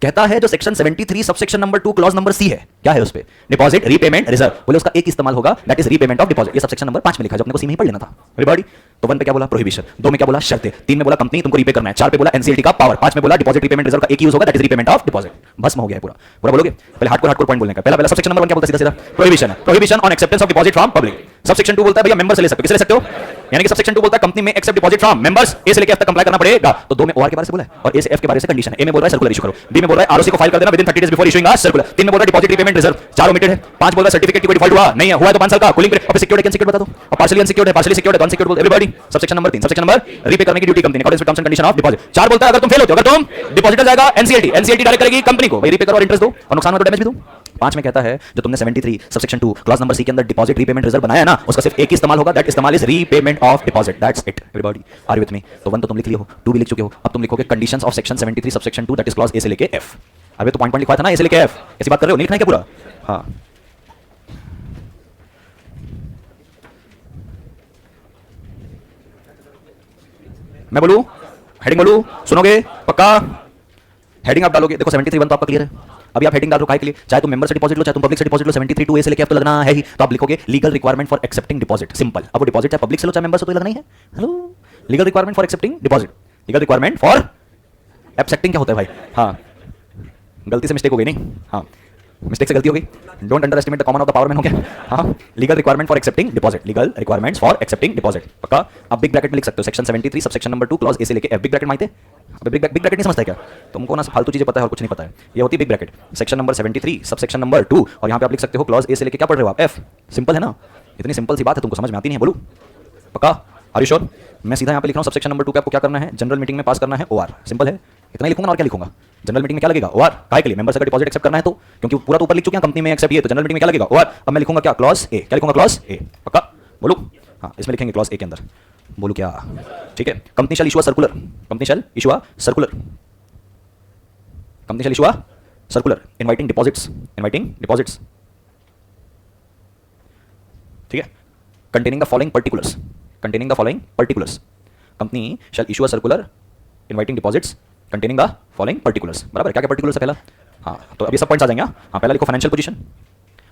Speaker 2: कहता है जो section 73 subsection number 2 clause number C है, क्या है उस पे? Deposit repayment reserve. बोले उसका एक इस्तेमाल होगा, that is repayment of deposit. ये सबसेक्शन नंबर 5 में लिखा है जो अपने को सी में ही पढ़ लेना था. एवरीबॉडी तो 1 पे क्या बोला? प्रोहिबिशन. 2 में क्या बोला? शर्तें. 3 में बोला कंपनी तुमको रीपे करना है. 4 पे बोला एनसीएलटी का पावर. 5 में बोला डिपॉजिट रीपेमेंट रिजर्व का एक ही यूज होगा, that is repayment of deposit. भस्म हो गया है पूरा. पूरा बोलोगे? पहले हार्डकोर पॉइंट बोलने का. पहला सबसेक्शन नंबर 1 क्या बोलता है? सीधा सीधा प्रोहिबिशन है. Prohibition on acceptance of deposit from public. Subsection 2 बोलता है भैया मेंबर से ले सकते हो. किसे ले सकते हो? यानी कि सबसेक्शन 2 बोलता है company may accept deposit from members ए से लेके एफ तक कंप्लाई करना पड़ेगा. तो 2 में ओआर के बारे से बोला है और ए से एफ के बारे से कंडीशन है. ए में बोल रहा है सर्कुलर इशू करो. बी में बोल रहा है आरओसी को फाइल कर देना with in 30 days before issuing a circular. 3 में बोल रहा है डिपॉजिट रीपेमेंट रिजर्व. 4 ओमिटेड है. 5 बोल रहा है सर्टिफिकेट की कोई डिफॉल्ट हुआ नहीं है, हुआ है तो 5 साल का. Cooling period. अब सिक्योर्ड है कि अनसिक्योर्ड बता दो. और पार्शियली अनसिक्योर्ड है, पार्शियली सिक्योर्ड है, अनसिक्योर्ड बोल. Everybody subsection number 3. Subsection number repay करने की duty company according with terms and condition of deposit. 4 बोलता है अगर तुम फेल होते हो, अगर तुम डिपॉजिटर जाएगा एनसीएलटी, एनसीएलटी डायरेक्ट करेगी कंपनी को भाई रीपे करो और इंटरेस्ट दो और नुकसान में तो डैमेज भी दो. 5 में कहता है जो तुमने 73 सबसेक्शन 2 क्लॉज नंबर सी के अंदर डिपॉजिट रीपेमेंट रिजर्व बनाया ना, उसका सिर्फ एक ही इस्तेमाल होगा, दैट इस्तेमाल is repayment of deposit. That's it. Everybody are with me? तो 1 तो तुम लिख लिए हो, 2 भी लिख चुके हो. अब तुम लिखोगे conditions of section 73 subsection 2 that is clause A से लेके एफ. अबे तो पॉइंट लिखा था ना, ए से लेके एफ. ऐसी बात कर रहे हो? नहीं लिखना है क्या पूरा? हाँ. मैं बोलूं? हेडिंग बोलूं? सुनोगे पक्का? हेडिंग आप डालोगे. देखो 73 1 तो आपका क्लियर है. अभी आप हेडिंग डाल रहे हो काहे के लिए? चाहे तुम मेंबर से डिपॉजिट लो, चाहे तुम पब्लिक से डिपॉजिट लो, 73 2 ए से लेके एफ तो लगना है ही. तो आप लिखोगे legal requirement for accepting deposit. Simple. अब वो डिपॉजिट चाहे पब्लिक से लो चाहे मेंबर से, तो लगना ही है. Hello, legal requirement for accepting deposit. Legal requirement for accepting क्या होता है भाई? हाँ, गलती से मिस्टेक हो गई नहीं. हाँ, मिस्टेक से गलती हो गई. Don't under estimate the common of the power man हो गया. हाँ, legal requirement for accepting deposit. Legal requirements for accepting deposit. पक्का? आप बिग ब्रैकेट में लिख सकते हो section 73 subsection number 2 clause A से लेके एफ. बिग ब्रैकेट मानते? बिग ब्रैकेट नहीं समझता है क्या तुमको? ना फालतू चीजें पता है और कुछ नहीं पता है. ये होती है big bracket. Section number 73 subsection number 2 और यहाँ पे आप लिख सकते हो क्लॉज ए से लेके क्या पढ़ रहे हो आप? एफ. सिंपल है ना? इतनी सिंपल सी बात है, तुमको समझ में आती नहीं है. बोलूं? पक्का? Are you sure? मैं सीधा यहाँ पे लिख रहा हूँ सबसेक्शन नंबर 2 पे आपको क्या करना है? जनरल मीटिंग में पास करना है ओआर. सिंपल है. इतना ही लिखूंगा और क्या लिखूंगा? जनरल मीटिंग में क्या लगेगा? ओआर. काय के लिए? मेंबर्स का डिपॉजिट एक्सेप्ट करना है तो, क्योंकि पूरा तो ऊपर लिख चुके हैं कंपनी में एक्सेप्ट ये, तो जनरल मीटिंग में क्या लगेगा? ओआर. अब मैं लिखूंगा क्या? Clause A. क्या लिखूंगा? Clause A. पक्का? बोलूं? हाँ, इसमें लिखेंगे क्लॉज ए के अंदर. बोलूं क्या? ठीक है. Company shall issue a circular. Company shall issue a circular. Company shall issue a circular inviting deposits. Inviting deposits. ठीक है. Containing the following particulars. Containing the following particulars. Company shall issue a circular inviting deposits containing the following particulars. बराबर है? क्या क्या particulars है पहला? हाँ, तो अभी सब पॉइंट्स आ जाएंगे. हाँ, पहला लिखो फाइनेंशियल पोजीशन.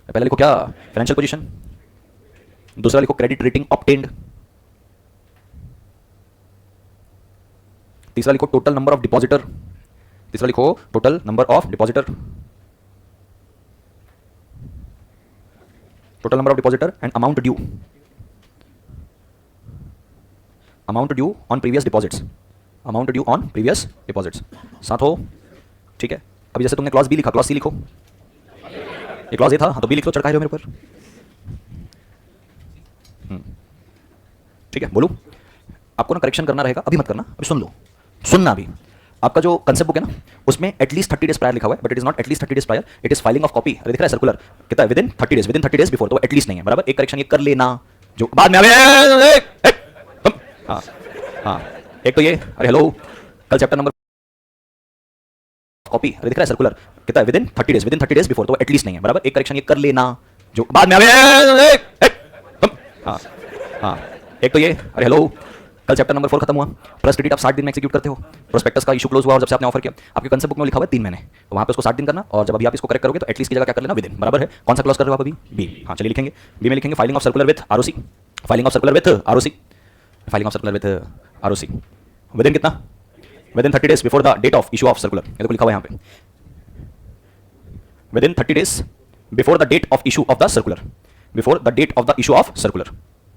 Speaker 2: पहला लिखो क्या? Financial position. दूसरा लिखो क्रेडिट रेटिंग ऑब्टेन्ड. तीसरा लिखो टोटल नंबर ऑफ डिपॉजिटर. तीसरा लिखो total number of depositor. Total number of depositor and amount due. Amount due on previous deposits. Amount due on previous deposits. साथ हो? ठीक है. अभी जैसे तुमने क्लॉज बी लिखा, क्लॉज सी लिखो. ये क्लॉज ए था, हाँ तो बी लिख लो. चढ़का रहे हो मेरे ऊपर. ठीक है. बोलूं? आपको ना करेक्शन करना रहेगा, अभी मत करना, अभी सुन लो.
Speaker 1: सुनना भी, आपका जो कंसेप्ट बुक है ना उसमें एटलीस्ट 30 डेज प्रायर लिखा हुआ है, but it is not at least 30 days prior, it is filing of copy. अरे दिख रहा है सर्कुलर कितना है, विदिन 30 डेज बिफोर, तो एटलीस्ट नहीं है बराबर। एक करेक्शन ये कर लेना जो बाद में हाँ हाँ, एक तो ये, अरे हेलो, कल चैप्टर नंबर कॉपी, अरे दिख रहा है सर्कुलर कितना है, विदिन 30 डेज बिफोर, तो एटलीस्ट नहीं है बराबर। एक करेक्शन ये कर लेना जो बाद में हाँ हाँ, एक तो ये, अरे हेलो, कल चैप्टर नंबर 4 खत्म हुआ, प्लस क्रेडिट आप 60 दिन में एग्जीक्यूट करते हो, प्रोस्पेक्टस का इशू क्लोज हुआ और जब से आपने ऑफर किया, आपके कंसेप्ट बुक में लिखा हुआ है 3 महीने, तो वहां पे उसको 60 दिन करना, और जब अभी आप इसको करेक्ट करोगे तो एटलीस्ट की जगह क्या कर लेना, विदिन, बराबर है। कौन सा क्लॉज कर रहे हो आप अभी, बी, हाँ चलिए लिखेंगे, बी में लिखेंगे filing of circular with ROC, filing of circular with ROC, filing of circular with ROC, within कितना, within 30 days before the date of issue of circular, ये तो लिखा हुआ है यहाँ पे, within 30 days before the date of issue of the circular, before the date of the issue of circular,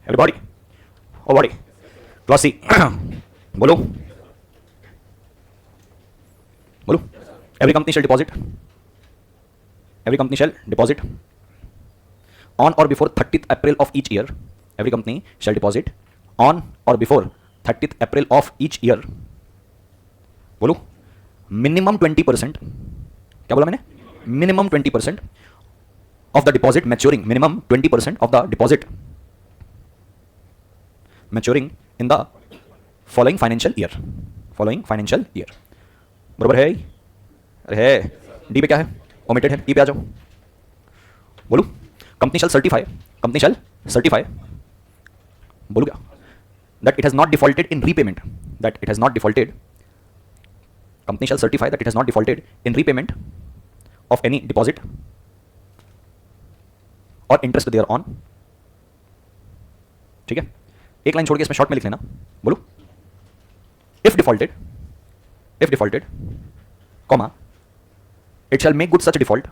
Speaker 1: everybody, oh body, clause C, बोलो बोलो, every company shall deposit on or before 30th April of each year, every company shall deposit on or before 30th April of each year, बोलो, minimum 20%, क्या बोला मैंने, minimum 20% of the deposit maturing, minimum 20% of the deposit maturing in the following financial year, बरोबर है, अरे है, D पे क्या है, ओमिटेड है, ई पे आ जाओ, बोलू, कंपनी शैल सर्टिफाई, बोलू क्या, that it has not defaulted in repayment, company shall certify that it has not defaulted in repayment of any deposit or interest thereon, ठीक है। एक लाइन छोड़ के इसमें शॉर्ट में लिख लेना, बोलो, if defaulted, comma, it shall make good such default,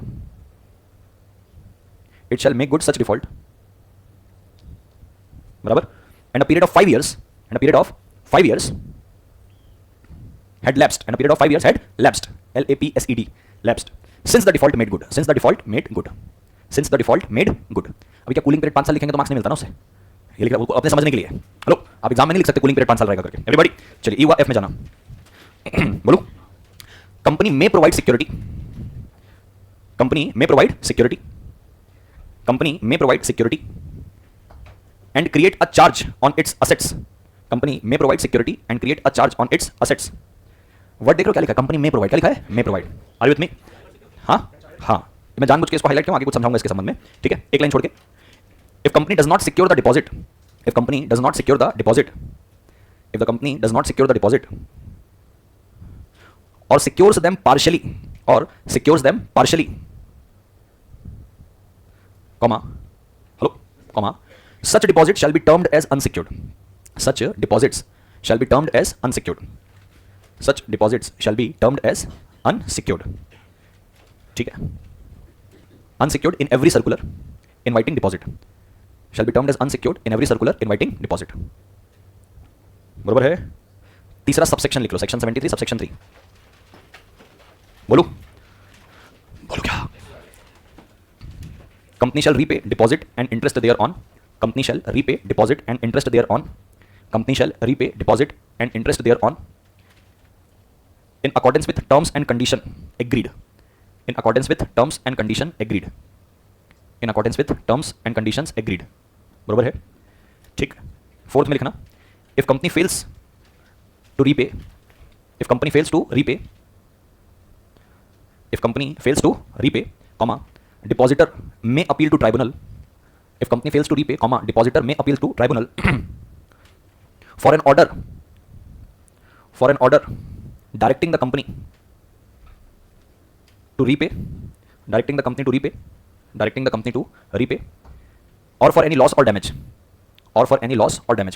Speaker 1: बराबर, and a period of 5 years had lapsed, LAPSED, lapsed, since the default made good, अभी क्या कूलिंग पीरियड 5 साल लिखेंगे तो मार्क्स नहीं मिलता ना उससे, ये लिख रहा हूं अपने समझने के लिए। हेलो, आप एग्जाम में नहीं लिख सकते कूलिंग पीरियड 5 साल रहेगा करके, एवरीबॉडी चलिए ई हुआ एफ में जाना, बोलो, कंपनी में provide security, and create a charge on it's assets, word देख रहे हो क्या लिखा है, कंपनी में प्रोवाइड, क्या लिखा है, may provide, are you with me, हाँ हाँ, मैं जानबूझ के इसको हाईलाइट किया, आगे कुछ समझाऊंगा इसके संबंध में, ठीक है। एक लाइन छोड़ के, if company does not secure the deposit, if the company does not secure the deposit or secures them partially, such deposit shall be termed as unsecured, ठीक है। unsecured in every circular inviting deposit shall be termed as unsecured in every circular inviting deposit, बरोबर है। तीसरा subsection लिख लो, section 73 subsection 3, बोलो क्या, company shall repay deposit and interest thereon, in accordance with terms and condition agreed, बरोबर है, ठीक। Fourth में लिखना, if company fails to repay, depositor may appeal to tribunal, for an order directing the company to repay, or for any loss or damage,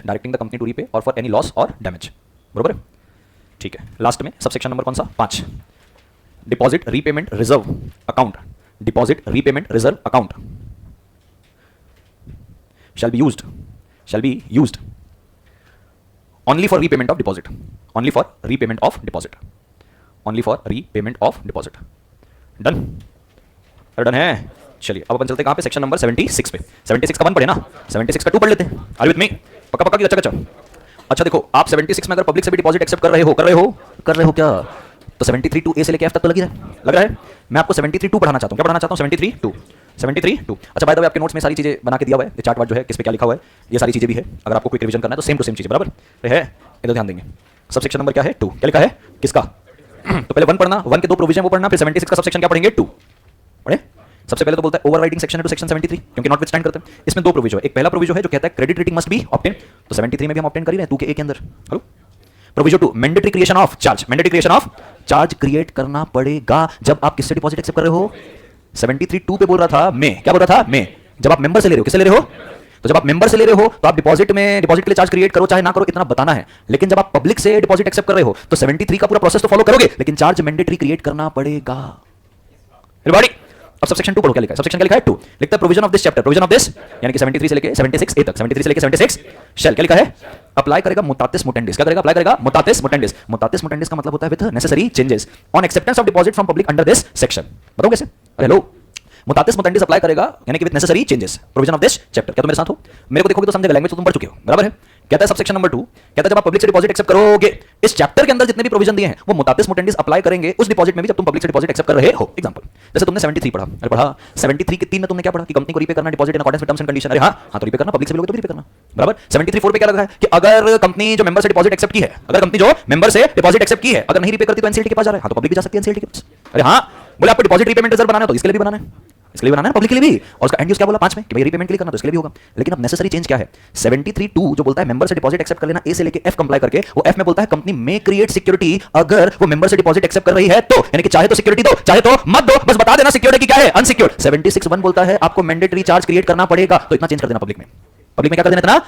Speaker 1: directing the company to repay or for any loss or damage, बरोबर है, ठीक है। Last में subsection number कौन सा, 5, deposit repayment reserve account, shall be used only for repayment of deposit, done, अरे done है। चलिए अब अपन चलते हैं कहाँ पे, सेक्शन नंबर 76 पे। 76 का 1 पढ़े ना, 76 का 2 पढ़ लेते हैं, आर विद मी, पक्का की, अच्छा अच्छा देखो, आप 76 में अगर पब्लिक से भी डिपॉजिट एक्सेप्ट कर रहे हो क्या, तो 73 टू ए से लेके एफ तक तो लग रहा है। मैं आपको 73 टू पढ़ाना चाहता हूँ। क्या पढ़ाना चाहता हूँ? 73 टू। अच्छा, बाय द वे आपके नोट्स में सारी चीजें बना के दिया हुआ है, ये चार्ट वार्ट जो है किस पे क्या लिखा हुआ है, ये सारी चीजें भी है। अगर आपको क्विक रिवीजन करना है तो सेम टू सेम चीजें बराबर है। इधर ध्यान देंगे। सबसेक्शन नंबर क्या है? 2। क्या लिखा है? किसका? तो पहले 1 पढ़ना, 1 के 2 प्रोविजन वो पढ़ना, फिर 76 का सबसेक्शन क्या पढ़ेंगे? 2 पढ़े। सबसे पहले तो बोलता है ओवरराइडिंग सेक्शन है टू सेक्शन 73, क्योंकि नॉट विथस्टैंड करते हैं। इसमें 2 प्रोविजन है। एक पहला प्रोविजन है जो कहता है credit rating must be obtain, तो 73 में भी हम ऑब्टेन कर ही रहे हैं 2 के ए के अंदर। Hello. Provision 2 mandatory creation of charge create करना पड़ेगा जब आप किससे डिपॉजिट एक्सेप्ट कर रहे हो। 73 2 पे बोल रहा था मैं, क्या बोल रहा था मैं, जब आप मेंबर से ले रहे हो। किससे ले रहे हो? तो जब आप मेंबर से ले रहे हो तो आप डिपॉजिट के लिए चार्ज क्रिएट करो चाहे ना करो, इतना बताना है। लेकिन जब आप पब्लिक से डिपॉजिट एक्सेप्ट कर रहे हो तो 73 का पूरा प्रोसेस तो फॉलो करोगे, लेकिन चार्ज मैंडेटरी क्रिएट करना पड़ेगा। एवरीबॉडी, अब सबसेक्शन 2 पढ़ो। क्या लिखा है? सबसेक्शन क्या लिखा है? 2 लिखता है provision of this chapter, provision of this यानी कि 73 से लेके 76 ए तक, 73 से लेके 76 शेल। क्या लिखा है? अप्लाई करेगा मुतातिस मुटेंडिस। क्या करेगा? अप्लाई करेगा मुतातिस मुटेंडिस। मुतातिस मुटेंडिस का मतलब होता है with necessary changes on acceptance of deposit from public under this section. बताओ कैसे? हेलो। मुतातिस मुटेंडिस अप्लाई करेगा यानी कि with necessary changes, provision of this chapter. क्या तुम मेरे साथ हो? मेरे को देखोगे तो समझेगा, लैंग्वेज तो तुम पढ़ चुके हो, बराबर है। कहता है सबसेक्शन नंबर 2, कहता है जब आप पब्लिक से डिपॉजिट एक्सेप्ट करोगे, इस चैप्टर के अंदर जितने भी प्रोविजन दिए हैं वो मुतातिस मुटेंडिस अप्लाई करेंगे उस डिपॉजिट में भी जब तुम पब्लिक से डिपॉजिट एक्सेप्ट कर रहे हो। एग्जांपल, जैसे तुमने 73 पढ़ा, 73 के 3 में तुमने क्या पढ़ा कि कंपनी को रीपे करना deposit in accordance with terms and condition. अरे हाँ, तो रीपे करना, पब्लिक से भी लोगे तो रीपे करना, बराबर। 73 4 पे क्या लगा है कि अगर कंपनी जो मेंबर से डिपॉजिट एक्सेप्ट की है, अगर नहीं रीपे करती तो एनसीएलटी के पास जा रहा है, हाँ तो पब्लिक भी जा सकती है एनसीएलटी के पास। अरे हाँ, बोले आपको डिपॉजिट रीपेमेंट रिजर्व बनाना है तो इसके लिए भी बनाना है, इसके लिए बनाना है, पब्लिक के लिए भी। और उसका एंड यूज क्या बोला 5 में कि भाई रीपेमेंट के लिए करना तो इसके लिए भी होगा। लेकिन अब नेसेसरी चेंज क्या है? 73 2 जो बोलता है मेंबर से डिपॉजिट एक्सेप्ट कर लेना ए से लेके एफ कंप्लाई करके, वो एफ में बोलता है कंपनी में क्रिएट सिक्योरिटी अगर वो मेंबर से डिपॉजिट एक्सेप्ट कर रही है तो, यानी कि चाहे तो सिक्योरिटी दो चाहे तो मत दो, बस बता देना सिक्योरिटी क्या है, अनसिक्योर्ड। 76 1 बोलता है आपको मैंडेटरी चार्ज क्रिएट करना पड़ेगा, तो इतना चेंज कर देना पब्लिक में क्या कर देना इतना।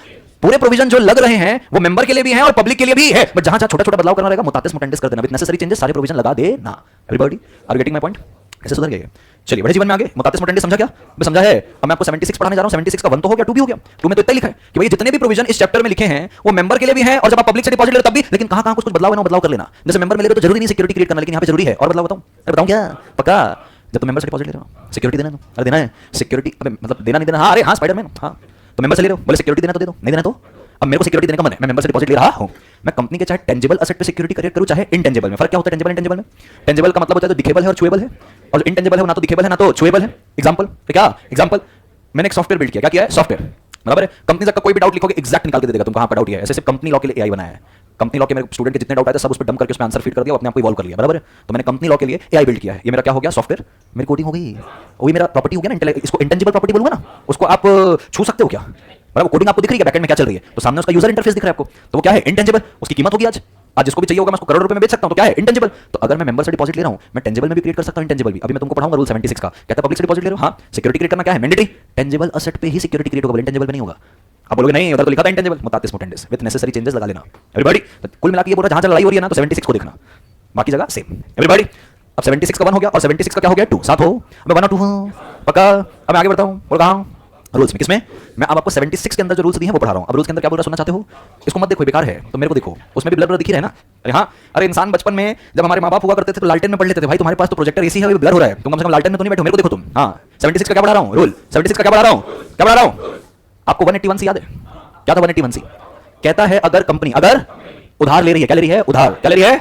Speaker 1: पूरे प्रोविजन जो लग रहे हैं वो मेंबर के लिए भी हैं और पब्लिक के लिए भी है, बट जहां जहां छोटा छोटा बदलाव करना रहेगा मुतातिस मुटेंडिस कर देना, विद नेसेसरी चेंजेस सारे प्रोविजन लगा देना। Everybody are getting my point? कैसे सुधर गए? चलिए बड़े जीवन में आगे। मुतातिस मुटेंडिस समझा क्या? मैं समझा है। अब मैं आपको 76 पढ़ाने जा रहा हूं। 76 का 1 तो हो गया, 2 भी हो गया। 2 में तो इतना ही लिखा है कि भाई जितने भी प्रोविजन इस चैप्टर में लिखे हैं वो मेंबर के लिए भी हैं और जब आप पब्लिक से डिपॉजिट ले तब भी, लेकिन कहां कुछ बदलाव है ना बदलाव कर लेना। जैसे मेंबर में ले रहे तो जरूरी नहीं सिक्योरिटी क्रिएट करना, लेकिन यहां पे जरूरी है। और बदलाव बताऊं? अरे बताऊं क्या? पक्का जब तुम मेंबर से डिपॉजिट ले रहे हो सिक्योरिटी देना है, अरे देना है सिक्योरिटी, अबे मतलब देना नहीं देना, हाँ अरे हाँ स्पाइडरमैन, हाँ तो मेंबर से ले रहे हो, बोले सिक्योरिटी देना तो दे दो, नहीं देना तो। अब मेरे को सिक्योरिटी देने का मन है, मैं मेंबर से डिपॉजिट ले रहा हूं, मैं कंपनी के चाहे टेंजिबल एसेट पे सिक्योरिटी क्रिएट करूं चाहे इनटेंजिबल में। फर्क क्या होता है टेंजिबल इंटेंजिबल में? टेंजिबल का मतलब होता है जो दिखेबल है और छुएबल है, और जो इनटेंजिबल है वो ना तो दिखेबल है ना तो छुएबल है। एग्जांपल तो क्या? एग्जांपल मैंने एक सॉफ्टवेयर बिल्ड किया, क्या किया है? सॉफ्टवेयर, बराबर है। कंपनी का कोई भी डाउट लिखोगे एग्जैक्ट निकाल के दे देगा तुमको, कहां पर डाउट है। ऐसे सिर्फ कंपनी लॉ के लिए एआई बनाया है। कंपनी लॉ के मेरे स्टूडेंट के जितने डाउट आए थे सब उस पर डंप करके उसमें आंसर फीड कर दिया, अपने आप को इवॉल्व कर लिया, बराबर है। तो मैंने कंपनी लॉ के लिए एआई बिल्ड किया है। ये मेरा क्या हो गया? सॉफ्टवेयर, मेरी कोडिंग हो गई, वही मेरा प्रॉपर्टी हो गया ना। इसको इंटेंजिबल प्रॉपर्टी बोलूंगा ना, उसको आप छू सकते हो क्या? बराबर, कोडिंग आपको दिख रही है बैकएंड में क्या चल रही है, तो सामने उसका यूजर इंटरफेस दिख रहा है आपको, तो वो क्या है? इंटेंजिबल। उसकी कीमत होगी आज जिसको भी चाहिए होगा मैं उसको करोड़ रुपए में बेच सकता हूं, तो क्या है? इंटेंजिबल। तो अगर मैं मेंबर से डिपॉजिट ले रहा हूं, मैं टेंजिबल में भी क्रिएट कर सकता हूं, इंटेंजिबल भी। अभी मैं तुमको पढ़ाऊंगा रूल 76 का, कहता है पब्लिक से डिपॉजिट ले रहे हो, हां सिक्योरिटी क्रिएट करना क्या है? मैंडेटरी। टेंजिबल एसेट पे ही सिक्योरिटी क्रिएट होगा, इंटेंजिबल पे नहीं होगा। आप बोलोगे नहीं उधर तो लिखा था इंटेंजिबल। मुतातिस मुटेंडिस विद नेसेसरी चेंजेस लगा लेना। एवरीबॉडी, तो कुल मिला के ये बोल रहा जहां लड़ाई हो रही है ना तो 76 को देखना, बाकी जगह सेम। एवरीबॉडी, अब 76 का 1 हो गया और 76 का क्या हो गया? 2। साथ हो, मैं 1 और 2 हूं पक्का। अब मैं आगे बढ़ता हूं, बोल कहां हूं? रूल्स में। किसमें? मैं अब आपको 76 के अंदर जो रूल्स दिए हैं वो पढ़ा रहा हूं। अब रूल्स के अंदर क्या बोल रहा सुनना चाहते हो? इसको मत देखो बेकार है, तो मेरे को देखो, उसमें भी ब्लर ब्लर दिख ही रहा है ना। अरे हाँ, अरे इंसान बचपन में जब हमारे माँ बाप हुआ करते थे तो लालटेन में पढ़ लेते थे, भाई तुम्हारे पास तो प्रोजेक्टर एसी है, ब्लर हो रहा है, तुम कम से कम लालटेन में तो नहीं बैठो, मेरे को देखो तुम। हाँ 76 का क्या पढ़ा रहा हूँ? रूल 76 का क्या पढ़ा रहा हूँ? क्या पढ़ा रहा हूँ? आपको 181 सी याद है? क्या था 181 सी? कहता है अगर कंपनी अगर उधार ले रही है, क्या ले रही है? उधार। क्या ले रही है?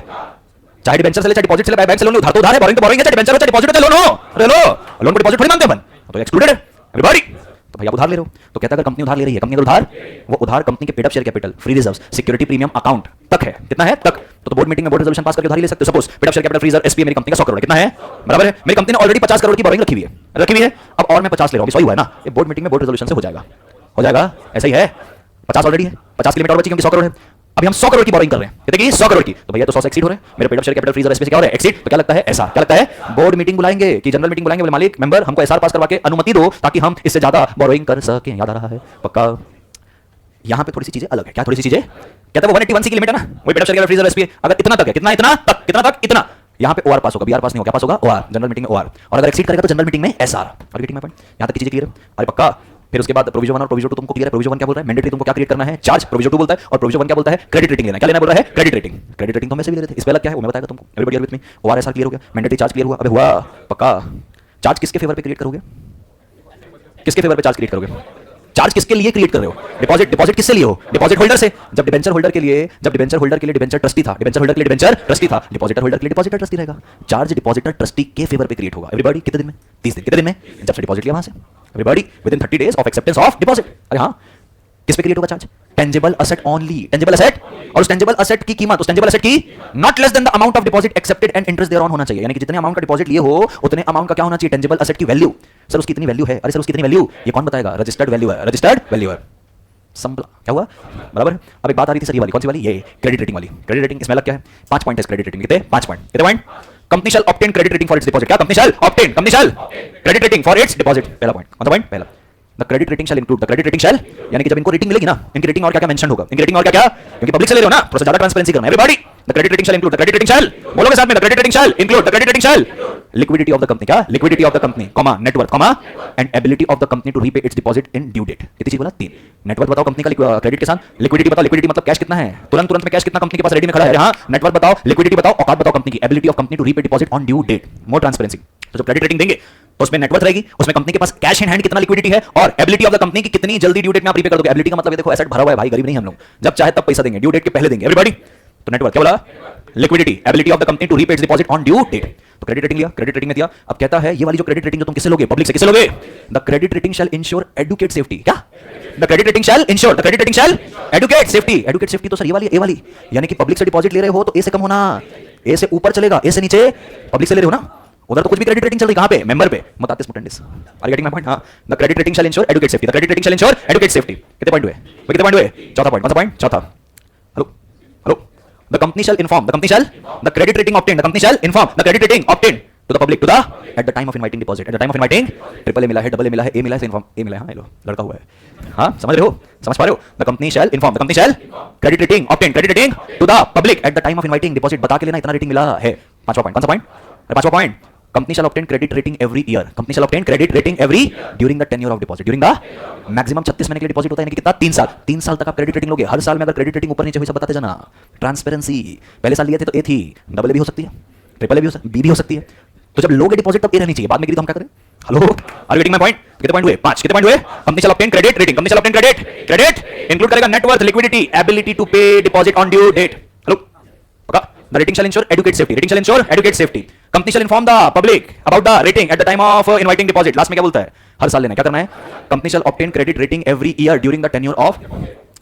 Speaker 1: चाहे डिबेंचर से ले, चाहे डिपॉजिट से ले, बैंक से लोन, उधार तो उधार है, बोरिंग तो बोरिंग है, चाहे डिबेंचर हो चाहे डिपॉजिट हो चाहे लोन हो। अरे लो, लोन को डिपॉजिट थोड़ी मानते हैं अपन, तो एक्सक्लूडेड है। एवरीबॉडी, तो भाई आप उधार ले रहे हो, तो कहता है अगर कंपनी उधार ले रही है, कंपनी अगर उधार, वो उधार कंपनी के paid up share capital, free reserves, security premium account तक है। कितना है? तक। तो बोर्ड मीटिंग में बोर्ड रेजोल्यूशन पास करके उधार ले सकते हो। Suppose paid up share capital free reserve SPA मेरी कंपनी का 100 करोड़ कितना है? बराबर है, मेरी कंपनी ने ऑलरेडी 50 करोड़ की बोरिंग रखी हुई है। अब और मैं 50 ले रहा हूं, सही हुआ है ना? ये बोर्ड मीटिंग में बोर्ड रेजोल्यूशन से हो जाएगा, ऐसा ही है। 50 ऑलरेडी है, 50 की लिमिट और बची क्योंकि 100 करोड़ है। अभी हम 100 करोड़ की बोरिंग कर रहे हैं, कितने की? 100 करोड़ की। तो भैया तो 100 से एक्सीड हो रहे हैं, मेरे paid up share capital freezer SP से क्या हो रहा है? एक्सीड। तो क्या लगता है? ऐसा क्या लगता है? बोर्ड मीटिंग बुलाएंगे कि जनरल मीटिंग बुलाएंगे, बोले मालिक मेंबर हमको एसआर पास करवा के अनुमति दो ताकि हम इससे ज्यादा बोरोइंग कर सकें। याद आ रहा है पक्का? यहां पे थोड़ी सी चीजें अलग है। क्या थोड़ी सी चीजें? कहता है वो 181 की लिमिट है ना, वही paid up share capital freezer SP अगर इतना तक है, कितना यहां पे ओआर पास होगा, बीआर पास नहीं होगा। क्या पास होगा? ओआर, जनरल मीटिंग में ओआर, और अगर एक्सीड करेगा तो जनरल मीटिंग में एसआर। और गेटिंग माय पॉइंट? यहां तक की चीजें क्लियर है? अरे पक्का। फिर उसके बाद प्रोविजन 1 और प्रोविजन 2 तुमको क्लियर है। प्रोविजन 1 क्या बोल रहा है? मैंडेटरी तुमको क्या क्रिएट करना है? चार्ज। प्रोविजन 2 बोलता है, और प्रोविजन 1 क्या बोलता है? क्रेडिट रेटिंग लेना। क्या लेना बोल रहा है? Credit rating. क्रेडिट रेटिंग तो हम ऐसे भी ले रहे थे, इस पे अलग क्या है वो मैं बताएगा तुमको। Everybody are with me? OR SR clear हो गया, मैंडेटरी चार्ज क्लियर हुआ। अबे हुआ पक्का। चार्ज किसके फेवर पे क्रिएट करोगे? किसके फेवर पे चार्ज क्रिएट करोगे? चार्ज किसके लिए क्रिएट कर रहे हो? डिपॉजिट डिपॉजिट किससे लिए हो? डिपॉजिट होल्डर से। जब डिबेंचर होल्डर के लिए डिबेंचर ट्रस्टी था, डिबेंचर होल्डर के लिए डिबेंचर ट्रस्टी था, डिपॉजिटर होल्डर के लिए डिपॉजिटर ट्रस्टी रहेगा। चार्ज डिपॉजिटर ट्रस्टी के फेवर पे क्रिएट होगा। एवरीबॉडी कितने दिन में? 30 दिन। कितने दिन में? जब से डिपॉजिट लिया वहां से। Everybody within 30 days of acceptance of deposit. अरे हाँ, किस पे क्रिएट होगा charge? Tangible asset only. Tangible asset, और उस टेंजिबल असेट की कीमत, उस टेंजिबल असेट की not less than the amount of deposit accepted and interest thereon होना चाहिए। यानी कि जितने अमाउंट का डिपॉजिट लिए हो उतने अमाउंट का क्या होना चाहिए? टेंजिबल असेट की वैल्यू। सर उसकी इतनी वैल्यू है। अरे सर उसकी इतनी वैल्यू, ये कौन बताएगा? रजिस्टर्ड वैल्यू है, रजिस्टर्ड वैल्यू है। संपला क्या हुआ? बराबर है। अब एक बात आ रही थी सर, ये वाली कौन सी वाली? ये क्रेडिट रेटिंग वाली। क्रेडिट रेटिंग इसमें अलग क्या है? 5 पॉइंट है क्रेडिट रेटिंग। कितने? 5 पॉइंट। कितने point? Company shall obtain credit rating for its deposit. क्या? Company shall obtain credit rating for its deposit. पहला पॉइंट। कौन सा पॉइंट? पहला। The credit rating shall include the credit rating shall, यानी कि जब इनको रेटिंग मिलेगी ना, इनकी रेटिंग और क्या क्या मेंशन होगा? इनकी रेटिंग और क्या क्या, क्योंकि पब्लिक से ले रहे हो ना, थोड़ा सा ज्यादा ट्रांसपेरेंसी करना है। Everybody the credit rating shall include the credit rating shall, बोलोगे साथ में, the credit rating shall include the credit rating shall liquidity of the company. क्या? Liquidity of the company, comma net worth, comma and ability of the company to repay its deposit in due date. कितनी चीज बोला? 3। Net worth बताओ company का credit के साथ, liquidity बताओ, liquidity मतलब कैश कितना है, तुरंत तुरंत में कैश कितना कंपनी के पास रेडी में खड़ा है। हाँ, नेटवर्थ बताओ, लिक्विडिटी बताओ, औकात बताओ कंपनी की, ability of company to repay deposit on due date, more transparency. तो जब क्रेडिट रेटिंग देंगे तो उसमें नेटवर्थ रहेगी, उसमें कंपनी के पास कैश इन हैंड कितना लिक्विडिटी है, और एबिलिटी ऑफ द कंपनी की कितनी जल्दी ड्यू डेट में आप रीपे कर दोगे। एबिलिटी का मतलब ये देखो, एसेट भरा हुआ है भाई, गरीब नहीं हम लोग, जब चाहे तब पैसा देंगे, ड्यू डेट के पहले देंगे। एवरीबॉडी तो नेटवर्थ क्या बोला? Liquidity, ability of the company to repay its deposit on due date. तो क्रेडिट रेटिंग लिया, क्रेडिट रेटिंग में दिया। अब कहता है ये वाली जो क्रेडिट रेटिंग जो तुम किससे लोगे? पब्लिक से। किससे लोगे? The credit rating shall ensure adequate safety. क्या? The credit rating shall ensure, the credit rating shall adequate safety. Adequate safety तो सर ये वाली, ए वाली, यानी कि पब्लिक से डिपॉजिट ले रहे हो तो ए से कम होना, ए से ऊपर चलेगा, ए से नीचे। पब्लिक से ले रहे हो ना, उधर तो कुछ भी क्रेडिट रेटिंग चल रही, कहां पे? मेंबर पे। Mutatis mutandis. Are getting my point? हां, the credit rating shall ensure adequate safety, the credit rating shall ensure adequate safety. कितने पॉइंट हुए भाई? कितने पॉइंट हुए? चौथा पॉइंट। कौन सा पॉइंट? चौथा। Hello hello, the company shall inform, the company shall, the credit rating obtain, the company shall inform the credit rating obtain to the public, to the at the time of inviting deposit, at the time of inviting. Triple A मिला है, double A मिला है, ए मिला है, inform ए मिला है। हां, ये लो लड़का हुआ है। हां, समझ रहे हो? समझ पा रहे हो? The company shall inform, the company shall credit rating obtain, credit rating to the public at the time of inviting deposit. बता के लेना इतना रेटिंग मिला है। पांचवा पॉइंट। कौन सा पॉइंट? पांचवा point, company shall obtain credit rating every year, company shall obtain credit rating every during the tenure of deposit, during the maximum 36 महीने के लिए डिपॉजिट होता है, यानी कि कितना? 3 साल। 3 साल तक आप क्रेडिट रेटिंग लोगे। हर साल में अगर क्रेडिट रेटिंग ऊपर नीचे हुई सब बताते जाना। ट्रांसपेरेंसी, पहले साल लिए थे तो ए थी, डबल ए भी हो सकती है, ट्रिपल ए भी हो सकती है, बी भी हो सकती है। तो जब लोगे डिपॉजिट तब ए रहनी चाहिए, बाद में गिरी तो हम क्या करें? Hello, are getting my point? कितने पॉइंट हुए? 5। कितने पॉइंट हुए? Company shall obtain credit rating, company shall obtain credit include करेगा net worth, liquidity, ability to pay deposit on due date. Hello पक्का? The rating shall ensure educate safety. Rating shall ensure educate safety. Company shall inform the public about the rating at the time of inviting deposit. Last में क्या बोलता है? हर साल लेना है। क्या करना है? Company shall obtain credit rating every year during the tenure of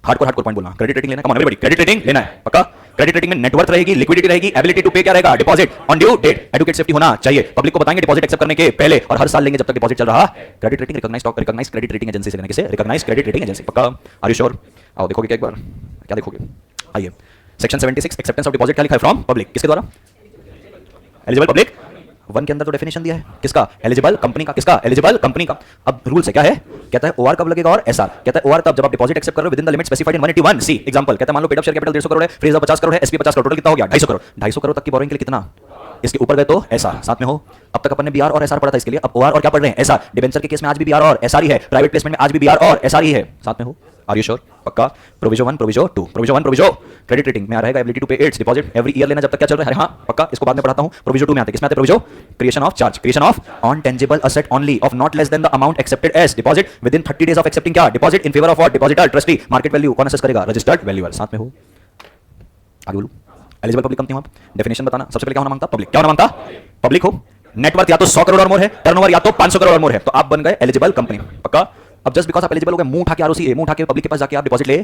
Speaker 1: hardcore point बोलना। क्रेडिट रेटिंग लेना है, come on everybody, credit rating लेना है पक्का। क्रेडिट रेटिंग में नेटवर्थ रहेगी, लिक्विडिटी रहेगी, एबिलिटी टू पे क्या रहेगा? Deposit on due date, adequate safety होना चाहिए। पब्लिक को बताएंगे डिपॉजिट एक्सेप्ट करने के पहले, और हर साल लेंगे जब तक डिपॉजिट चल रहा। Credit rating recognise credit rating agency से लेने के, रिकॉग्नाइज क्रेडिट रेटिंग एजेंसी पक्का। Are you sure? आओ देखोगे क्या एक बार? क्या देखोगे? आइए, सेक्शन 76 एक्सेप्टेंस ऑफ डिपॉजिट क्या लिखा है? फ्रॉम पब्लिक, किसके द्वारा? Eligible public. 1 के अंदर तो डेफिनेशन दिया है, किसका? एलिजिबल कंपनी का। किसका? एलिजिबल कंपनी का। अब रूल्स है, क्या है? कहता है ओआर कब लगेगा और एसआर। कहता है ओआर तब जब आप डिपॉजिट एक्सेप्ट कर रहे हो within the limit specified in 181 C. Example कहता है मान लो paid up share capital 150 crore है, फ्रीज 50 करोड़ है, एसपी 50 करोड़, टोटल कितना हो गया? 250 करोड़। 250 करोड़ तक की बोरिंग के लिए कितना? इसके ऊपर गए तो एसआर साथ में हो। अब तक अपन ने बीआर और एसआर पढ़ा था इसके लिए, अब ओआर और क्या पढ़ रहे हैं? एसआर। डिबेंचर के केस में आज भी बीआर और एसआर ही है, प्राइवेट प्लेसमेंट में आज भी बीआर और एसआर ही है, साथ में हो। Are you sure? पक्का। Proviso 1 proviso 2, proviso 1 proviso credit rating में आ रहेगा ability to pay its deposit every year लेना जब तक क्या चल रहा है। हां पक्का, इसको बाद में पढ़ाता हूं। प्रोविजो 2 में आते हैं, किसमें आते हैं? Proviso creation of charge, creation of on tangible asset only of not less than the amount accepted as deposit within 30 days of accepting क्या? Deposit in favour of what? Depositor, trustee. Market value कौन assess करेगा? Registered valuer, साथ में हो। आगे बोलूं? Eligible public company आप definition बताना। सबसे पहले क्या होना मांगता? पब्लिक। क्या होना मांगता? पब्लिक हो। नेटवर्थ या तो 100 करोड़ और मोर है, टर्नओवर या तो 500 करोड़ और मोर है, तो आप बन गए एलिजिबल कंपनी पक्का। अब जस्ट बिकॉज आप एलिजिबल हो गए, मुंह उठा के आरओसी, मुंह उठा के पब्लिक के पास जाके आप डिपॉजिट ले,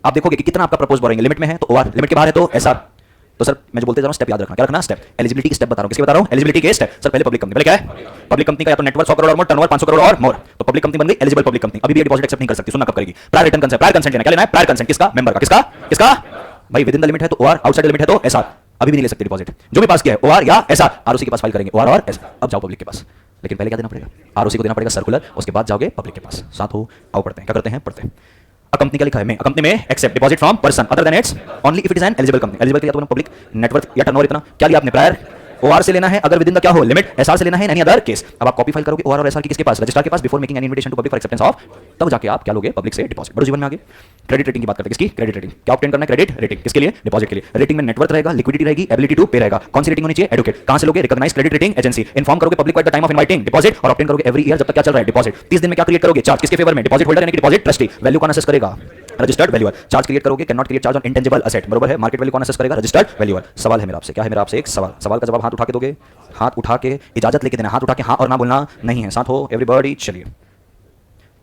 Speaker 1: आप देखोगे कि कितना आपका प्रपोज बोरेंगे। लिमिट में है तो ओआर, लिमिट के बाहर है तो एसआर। तो सर मैं जो बोलते जा रहा हूं स्टेप याद रखना। क्या रखना? स्टेप। एलिजिबिलिटी के स्टेप बता रहा हूं। किसके बता रहा हूं? एलिजिबिलिटी के स्टेप। सर पहले पब्लिक कंपनी, पहले क्या है? पब्लिक कंपनी का या तो नेटवर्थ 100 करोड़ और मोर, टर्नओवर 500 करोड़ और मोर, तो पब्लिक कंपनी बन गई एलिजिबल पब्लिक कंपनी। अभी भी डिपॉजिट एक्सेप्ट नहीं कर सकती, सुनना कब करेगी? Prior return consent, prior consent लेना। क्या लेना है? Prior consent. किसका? मेंबर का। किसका? किसका? भाई विद इन द लिमिट है तो ओआर, आउटसाइड द लिमिट है तो एसआर। अभी भी नहीं ले सकते डिपॉजिट, जो भी पास किया है ओआर या एसआर, आरओसी के पास फाइल करेंगे, ओआर और एसआर। अब जाओ पब्लिक के पास, लेकिन पहले क्या देना पड़ेगा? आरओसी को देना पड़ेगा सर्कुलर, उसके बाद जाओगे पब्लिक के पास। साथ हो, आओ पढ़ते हैं। क्या करते हैं? पढ़ते हैं। अ कंपनी का लिखा है में, a company may accept deposit from person other than its only if it is an eligible company. Eligible के लिए तो पब्लिक नेटवर्थ या टर्नओवर इतना क्या लिया आपने? प्रायर ओआर से लेना है अगर विद इन द क्या हो लिमिट, एसआर से लेना है इन एनी अदर केस। अब आप कॉपी फाइल करोगे ओआर और एसआर की किसके पास, रजिस्ट्रार के पास, before making any invitation to public for acceptance of, तब जाके आप क्या लोगे पब्लिक से डिपॉजिट। बड़ो जीवन में आगे क्रेडिट रेटिंग की बात करते हैं, किसकी क्रेडिट रेटिंग, क्या ऑब्टेन करना है क्रेडिट रेटिंग, किसके लिए डिपॉजिट के लिए। रेटिंग में नेटवर्थ रहेगा, लिक्विडिटी रहेगी, एबिलिटी टू पे रहेगा। कौन सी रेटिंग होनी चाहिए, एडुकेट। कहां से लोगे, recognised credit rating agency. Inform करोगे पब्लिक को at the time of inviting deposit और ऑब्टेन करोगे एवरी ईयर जब तक क्या चल रहा है डिपॉजिट। 30 दिन में क्या क्रिएट करोगे, चार्ज किसके फेवर में, डिपॉजिट होल्डर यानी कि डिपॉजिट ट्रस्टी। वैल्यू कौन असेस करेगा, रजिस्टर्ड वैल्यूअर। चार्ज क्रिएट करोगे, can not create charge on intangible asset, बरोबर है। मार्केट वैल्यू कौन असेस करेगा, रजिस्टर्ड वैल्यूअर। सवाल है मेरा आपसे, क्या है मेरा आपसे एक सवाल, सवाल का जवाब हाथ उठा के दोगे, हाथ उठा के इजाजत लेके देना, हाथ उठा के हाँ और ना बोलना नहीं है, साथ हो एवरीबॉडी। चलिए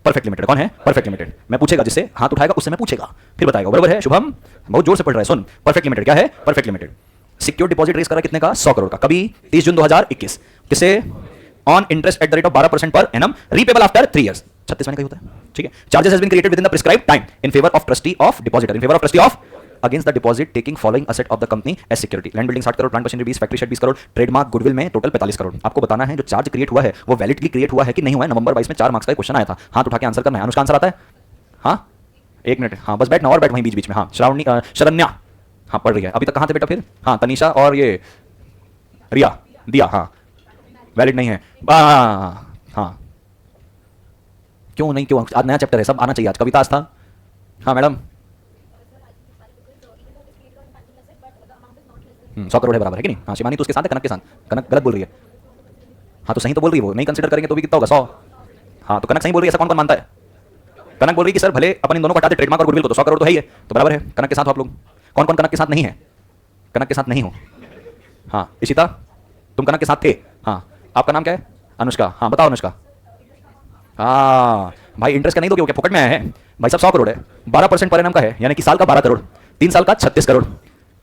Speaker 1: परफेक्ट लिमिटेड कौन है, परफेक्ट लिमिटेड। मैं पूछेगा जिससे हाथ उठाएगा उससे मैं पूछेगा फिर बताएगा, बराबर है। शुभम बहुत जोर से पढ़ रहा है, सुन। परफेक्ट लिमिटेड क्या है, perfect limited secure deposit raise करा कितने का, 100 करोड़ का, कभी 30 जून 2021। किसे, on interest at the rate of 12% per annum, repayable after 3 years. 36 महीने का ही होता है, ठीक है। Charges has been created within the prescribed time in favour of trustee of depositor, in favour of trustee of against the deposit taking following asset of the company as security. Land building 60 crore, plant machinery 20, factory shed 20 crore, trademark goodwill में total 45 crore. आपको बताना है जो charge create हुआ है वो validly create हुआ है कि नहीं हुआ है। नवंबर 22 में 4 मार्क्स का क्वेश्चन आया था, हाथ उठा के आंसर करना है। अनुष्का आंसर आता है, हाँ 1 मिनट, हाँ बस बैठना और बैठ वहीं बीच बीच में। हाँ श्रावणी, शरण्या हाँ पढ़ रही है अभी तक, कहाँ थे बेटा फिर, हाँ तनीषा और ये रिया, दिया हाँ वैलिड नहीं है। हाँ क्यों नहीं, क्यों, आज नया चैप्टर है, सब आना चाहिए। आज कविता आज था, हाँ मैडम 100 करोड़ है बराबर है कि नहीं। हाँ शिवानी तो उसके साथ है, कनक के साथ, कनक गलत बोल रही है। हाँ तो सही तो बोल रही है, वो नहीं कंसीडर करेंगे तो भी कितना होगा 100। हाँ तो कनक सही बोल रही है, ऐसा कौन कौन मानता है। कनक बोल रही है कि सर भले अपन इन दोनों को हटाते ट्रेडमार्क और गुडविल को तो 100 करोड़ तो है ही है, तो बराबर है। कनक के साथ हो आप लोग, कौन कौन कनक के साथ नहीं है, कनक के साथ नहीं हो। हाँ इशिता तुम कनक के साथ थे, हाँ आपका नाम क्या है, अनुष्का, हाँ बताओ अनुष्का। हाँ भाई इंटरेस्ट का नहीं दोगे क्या, फोकट में आया है भाई साहब। 100 करोड़ है, 12% पर एनम का है, यानी कि साल का 12 करोड़, 3 साल का 36 करोड़।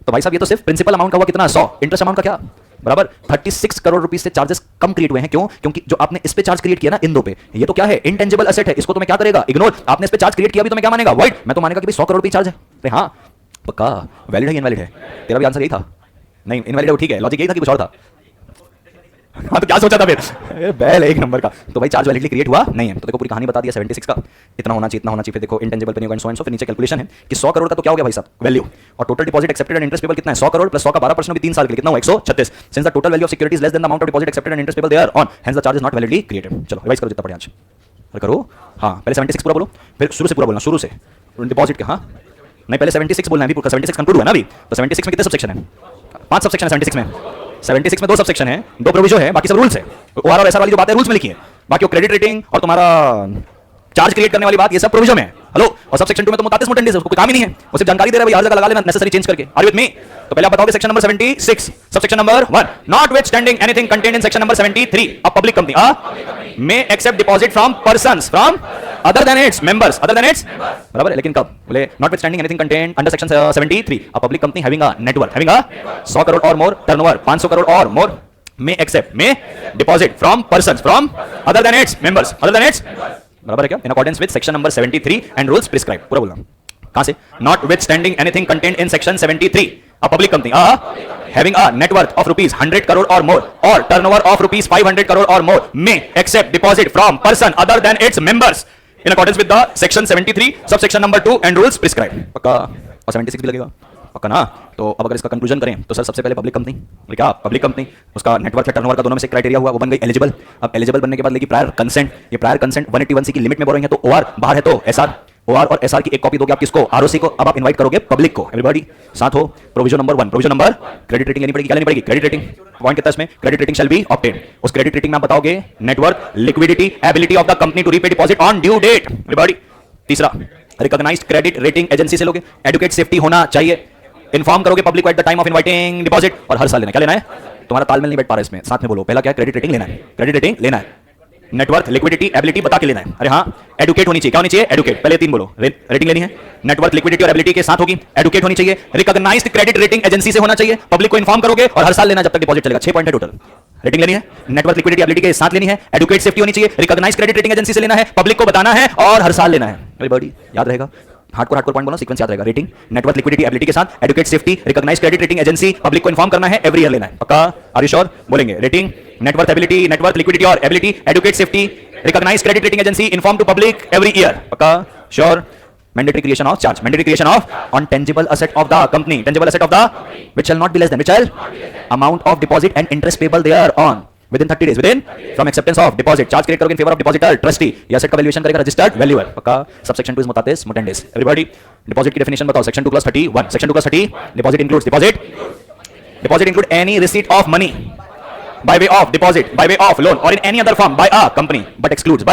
Speaker 1: तो भाई साहब ये तो सिर्फ प्रिंसिपल अमाउंट का हुआ कितना, 100। इंटरेस्ट अमाउंट का क्या, बराबर 36 करोड़ रुपीस से चार्जेस कम क्रिएट हुए हैं। क्यों, क्योंकि जो आपने इस पे चार्ज क्रिएट किया ना, इन दो पे, ये तो क्या है, इनटेंजिबल एसेट है, इसको तो मैं क्या करेगा, इग्नोर। आपने इस पे चार्ज क्रिएट किया भी तो मैं क्या मानेगा, वॉइड। मैं तो मानेगा कि भाई 100 करोड़ रुपये चार्ज है। अरे हाँ पक्का वैलिड है, इनवैलिड है, तेरा भी आंसर यही था। नहीं इनवैलिड है, ठीक है, लॉजिक यही था कि कुछ और था। हाँ तो क्या सोचा था फिर, बैल 1 नंबर का। तो भाई चार्ज वैलिडली क्रिएट हुआ नहीं है, तो देखो पूरी कहानी बता दिया 76 का, इतना होना चाहिए, इतना होना चाहिए। फिर देखो इंटेंजिबल पे नहीं होगा, एंड सो फिर नीचे कैलकुलेशन है कि 100 करोड़ का तो क्या हो गया भाई साहब, वैल्यू। और total deposit accepted and interest payable कितना है, 100 करोड़ प्लस 100 का 12% भी 3 साल के लिए कितना हुआ, 136। Since the total value of security is less than the amount of deposit accepted and interest payable thereon, hence the charge is not validly created. चलो रिवाइज करो जितना पढ़े आज, करो। हाँ पहले 76 पूरा बोलो, फिर शुरू से पूरा बोलना, शुरू से डिपॉजिट के। हाँ नहीं पहले 76 बोलना है, 76 कंक्लूड हुआ ना अभी। तो 76 में कितने सबसेक्शन है, 5 सबसेक्शन है 76 में। 76 में 2 सबसेक्शन है, 2 प्रोविजो है, बाकी सब रूल्स है। ओआर और एसआर वाली जो बात है रूल्स में लिखी है, बाकी वो क्रेडिट रेटिंग और तुम्हारा चार्ज क्रिएट करने वाली बात ये सब प्रोविजन में है। हेलो, और सबसेक्शन 2 में तो मुतातिस मोटेंडिस है, उसको कोई काम ही नहीं है, वो सिर्फ जानकारी दे रहा है, भाई हर जगह लगा लेना नेसेसरी चेंज करके। Are you with me? तो पहले आप बताओगे section number 76 subsection number 1, notwithstanding anything contained in section number 73 a public company may accept deposit from persons from other than its members, other than its, बराबर है। लेकिन कब बोले notwithstanding anything contained under section 73 a public company having a network having a 100 crore और more turnover, 500 crore और मोर may accept, may deposit from persons from other than its members, other than its, बराबर है क्या, in accordance with section number 73 and rules prescribed। पूरा बोलना, कहां से, notwithstanding anything contained in section 73 a public company having a net worth of rupees 100 crore or more or turnover of rupees 500 crore or more may accept deposit from person other than its members in accordance with the section 73 subsection number 2 and rules prescribed। पक्का, और 76 भी लगेगा पक्का ना। तो अब अगर इसका कंक्लूजन करें तो सर सबसे पहले पब्लिक कंपनी, क्या पब्लिक कंपनी, उसका नेटवर्क है टर्नओवर का, दोनों में से क्राइटेरिया हुआ, वो बन गई एलिजिबल। अब एलिजिबल बनने के बाद लेगी प्रायर कंसेंट, ये प्रायर कंसेंट 181C की लिमिट में बोरेंगे, तो ओआर बाहर है तो एसआर, ओआर और एसआर की एक कॉपी दोगे आप किसको, आरओसी को। अब आप इनवाइट करोगे पब्लिक को, एवरीबॉडी साथ हो। Provision number 1, provision number credit rating लेनी पड़ेगी, क्या लेनी पड़ेगी, क्रेडिट रेटिंग। पॉइंट कितना इसमें, credit rating shall be obtained. उस क्रेडिट रेटिंग में आप बताओगे network, liquidity, ability of the company to repay deposit on due date, everybody. तीसरा रिकॉग्नाइज्ड क्रेडिट रेटिंग एजेंसी से लोगे, एडुकेट सेफ्टी होना चाहिए, इन्फॉर्म करोगे पब्लिक को at the time of inviting deposit, और हर साल लेना, क्या लेना है, तुम्हारा तालमेल नहीं बैठ पा रहा है इसमें, साथ में बोलो। पहला क्या है, क्रेडिट रेटिंग लेना है, क्रेडिट रेटिंग लेना है, नेटवर्क, लिक्विडिटी, एबिलिटी बता के लेना है। अरे हाँ, एडुकेट होनी चाहिए, क्या होनी चाहिए, एडुकेट। पहले 3 बोलो, रेटिंग लेनी है, नेटवर्क, लिक्विडिटी और एबिलिटी के साथ होगी, एडुकेट होनी चाहिए, रिकॉग्नाइज्ड क्रेडिट रेटिंग एजेंसी से होना चाहिए, पब्लिक को इन्फॉर्म करोगे और हर साल लेना जब तक डिपॉजिट चलेगा। 6 पॉइंट है टोटल। रेटिंग लेनी है, नेटवर्क, लिक्विडिटी, एबिलिटी के साथ लेनी है, एडुकेट सेफ्टी होनी चाहिए, रिकॉग्नाइज्ड क्रेडिट रेटिंग एजेंसी से लेना है, पब्लिक को बताना है और हर साल लेना है। एवरीबॉडी याद रहेगा, हार्डकोर पॉइंट बोलो, सीक्वेंस याद रहेगा। रेटिंग, नेटवर्क, लिक्विडिटी, एबिलिटी के साथ, adequate safety, recognised credit rating agency, public को इन्फॉर्म करना है, एवरी ईयर लेना है। पक्का, आर यू श्योर? बोलेंगे rating, network, ability, network, liquidity और ability, adequate safety, recognised credit rating agency, inform to public every year. पक्का, sure?
Speaker 2: Mandatory creation of charge. Mandatory creation of on tangible asset of the company. Tangible asset of the which shall not be less than which shall amount of deposit and interest payable thereon within 30 days. Within from acceptance of deposit. Charge create करोगे in favor of depositor trustee. ये asset का valuation करेगा registered valuer. पक्का. Subsection 2 is mutatis mutandis. Everybody deposit की definition बताओ. Section 2 plus 31. Section 2 plus 30. Deposit includes deposit. Deposit include any receipt of money by way of deposit, by way of loan, or in any other form by a company, but excludes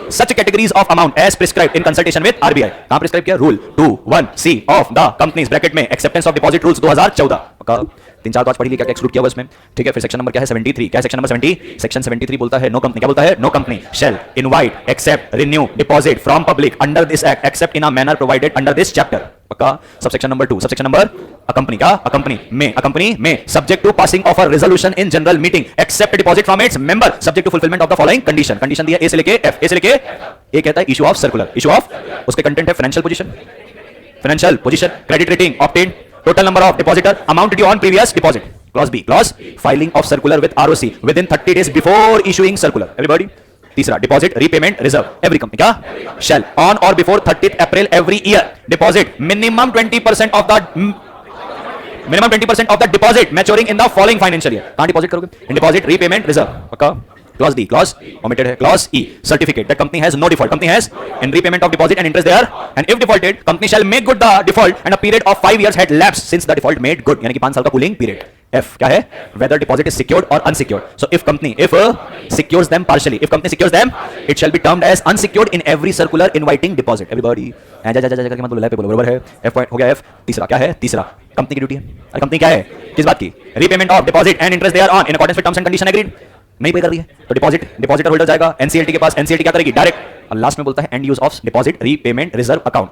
Speaker 2: such categories of amount as prescribed in consultation with RBI. कहाँ prescribe किया? Rule 2(1)(c) of the companies bracket में acceptance of deposit rules 2014. पक्का 3-4 पढ़ी ली क्या exclude किया हुआ इसमें. ठीक है, फिर सेक्शन नंबर क्या है? 73. क्या है सेक्शन नंबर 70? सेक्शन 73 बोलता है नो कंपनी. क्या बोलता है? No company shall invite, accept, renew deposit from public under this act except in a manner provided under this chapter. पक्का. Subsection number 2. Subsection number a company may subject to passing of a resolution in general meeting accept deposit from its member subject to fulfillment of the following condition. Condition दिया A से लेके F. A से लेके A कहता है issue of circular. issue of उसके content है financial position, credit rating obtained, total number of depositor, amount due on previous deposit. Clause B, clause filing of circular with ROC within 30 days before issuing circular. Everybody. तीसरा deposit repayment reserve. Every company क्या shall on or before 30th April every year deposit minimum 20% of the deposit maturing in the following financial year. कहाँ deposit करोगे? In deposit repayment reserve. पक्का. Clause D, clause omitted है. Clause E, certificate that company has no default. Company has in repayment of deposit and interest there, and if defaulted, company shall make good the default and a period of 5 years had lapsed since the default made good. यानी कि 5 साल का cooling period. F क्या है? Whether deposit is secured or unsecured. So if secures them partially, if company secures them, it shall be termed as unsecured in every circular inviting deposit. Everybody, जा करके मत बोलो, लाइफ पे बोलो, बराबर है. F point हो गया. F तीसरा क्या है? तीसरा कंपनी की ड्यूटी है. अरे कंपनी क्या है? किस बात की? Repayment of deposit and interest thereon in accordance with terms and condition agreed. नहीं पे कर रही है तो डिपॉजिटर होल्डर जाएगा एनसीएलटी के पास. एनसीएलटी क्या करेगी? डायरेक्ट. और लास्ट में बोलता है and use of deposit repayment reserve account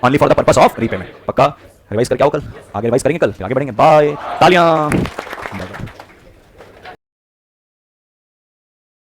Speaker 2: only for the purpose of repayment. पक्का. रिवाइज करके आओ कल. आगे रिवाइज करेंगे कल. आगे बढ़ेंगे. बाय. तालियां.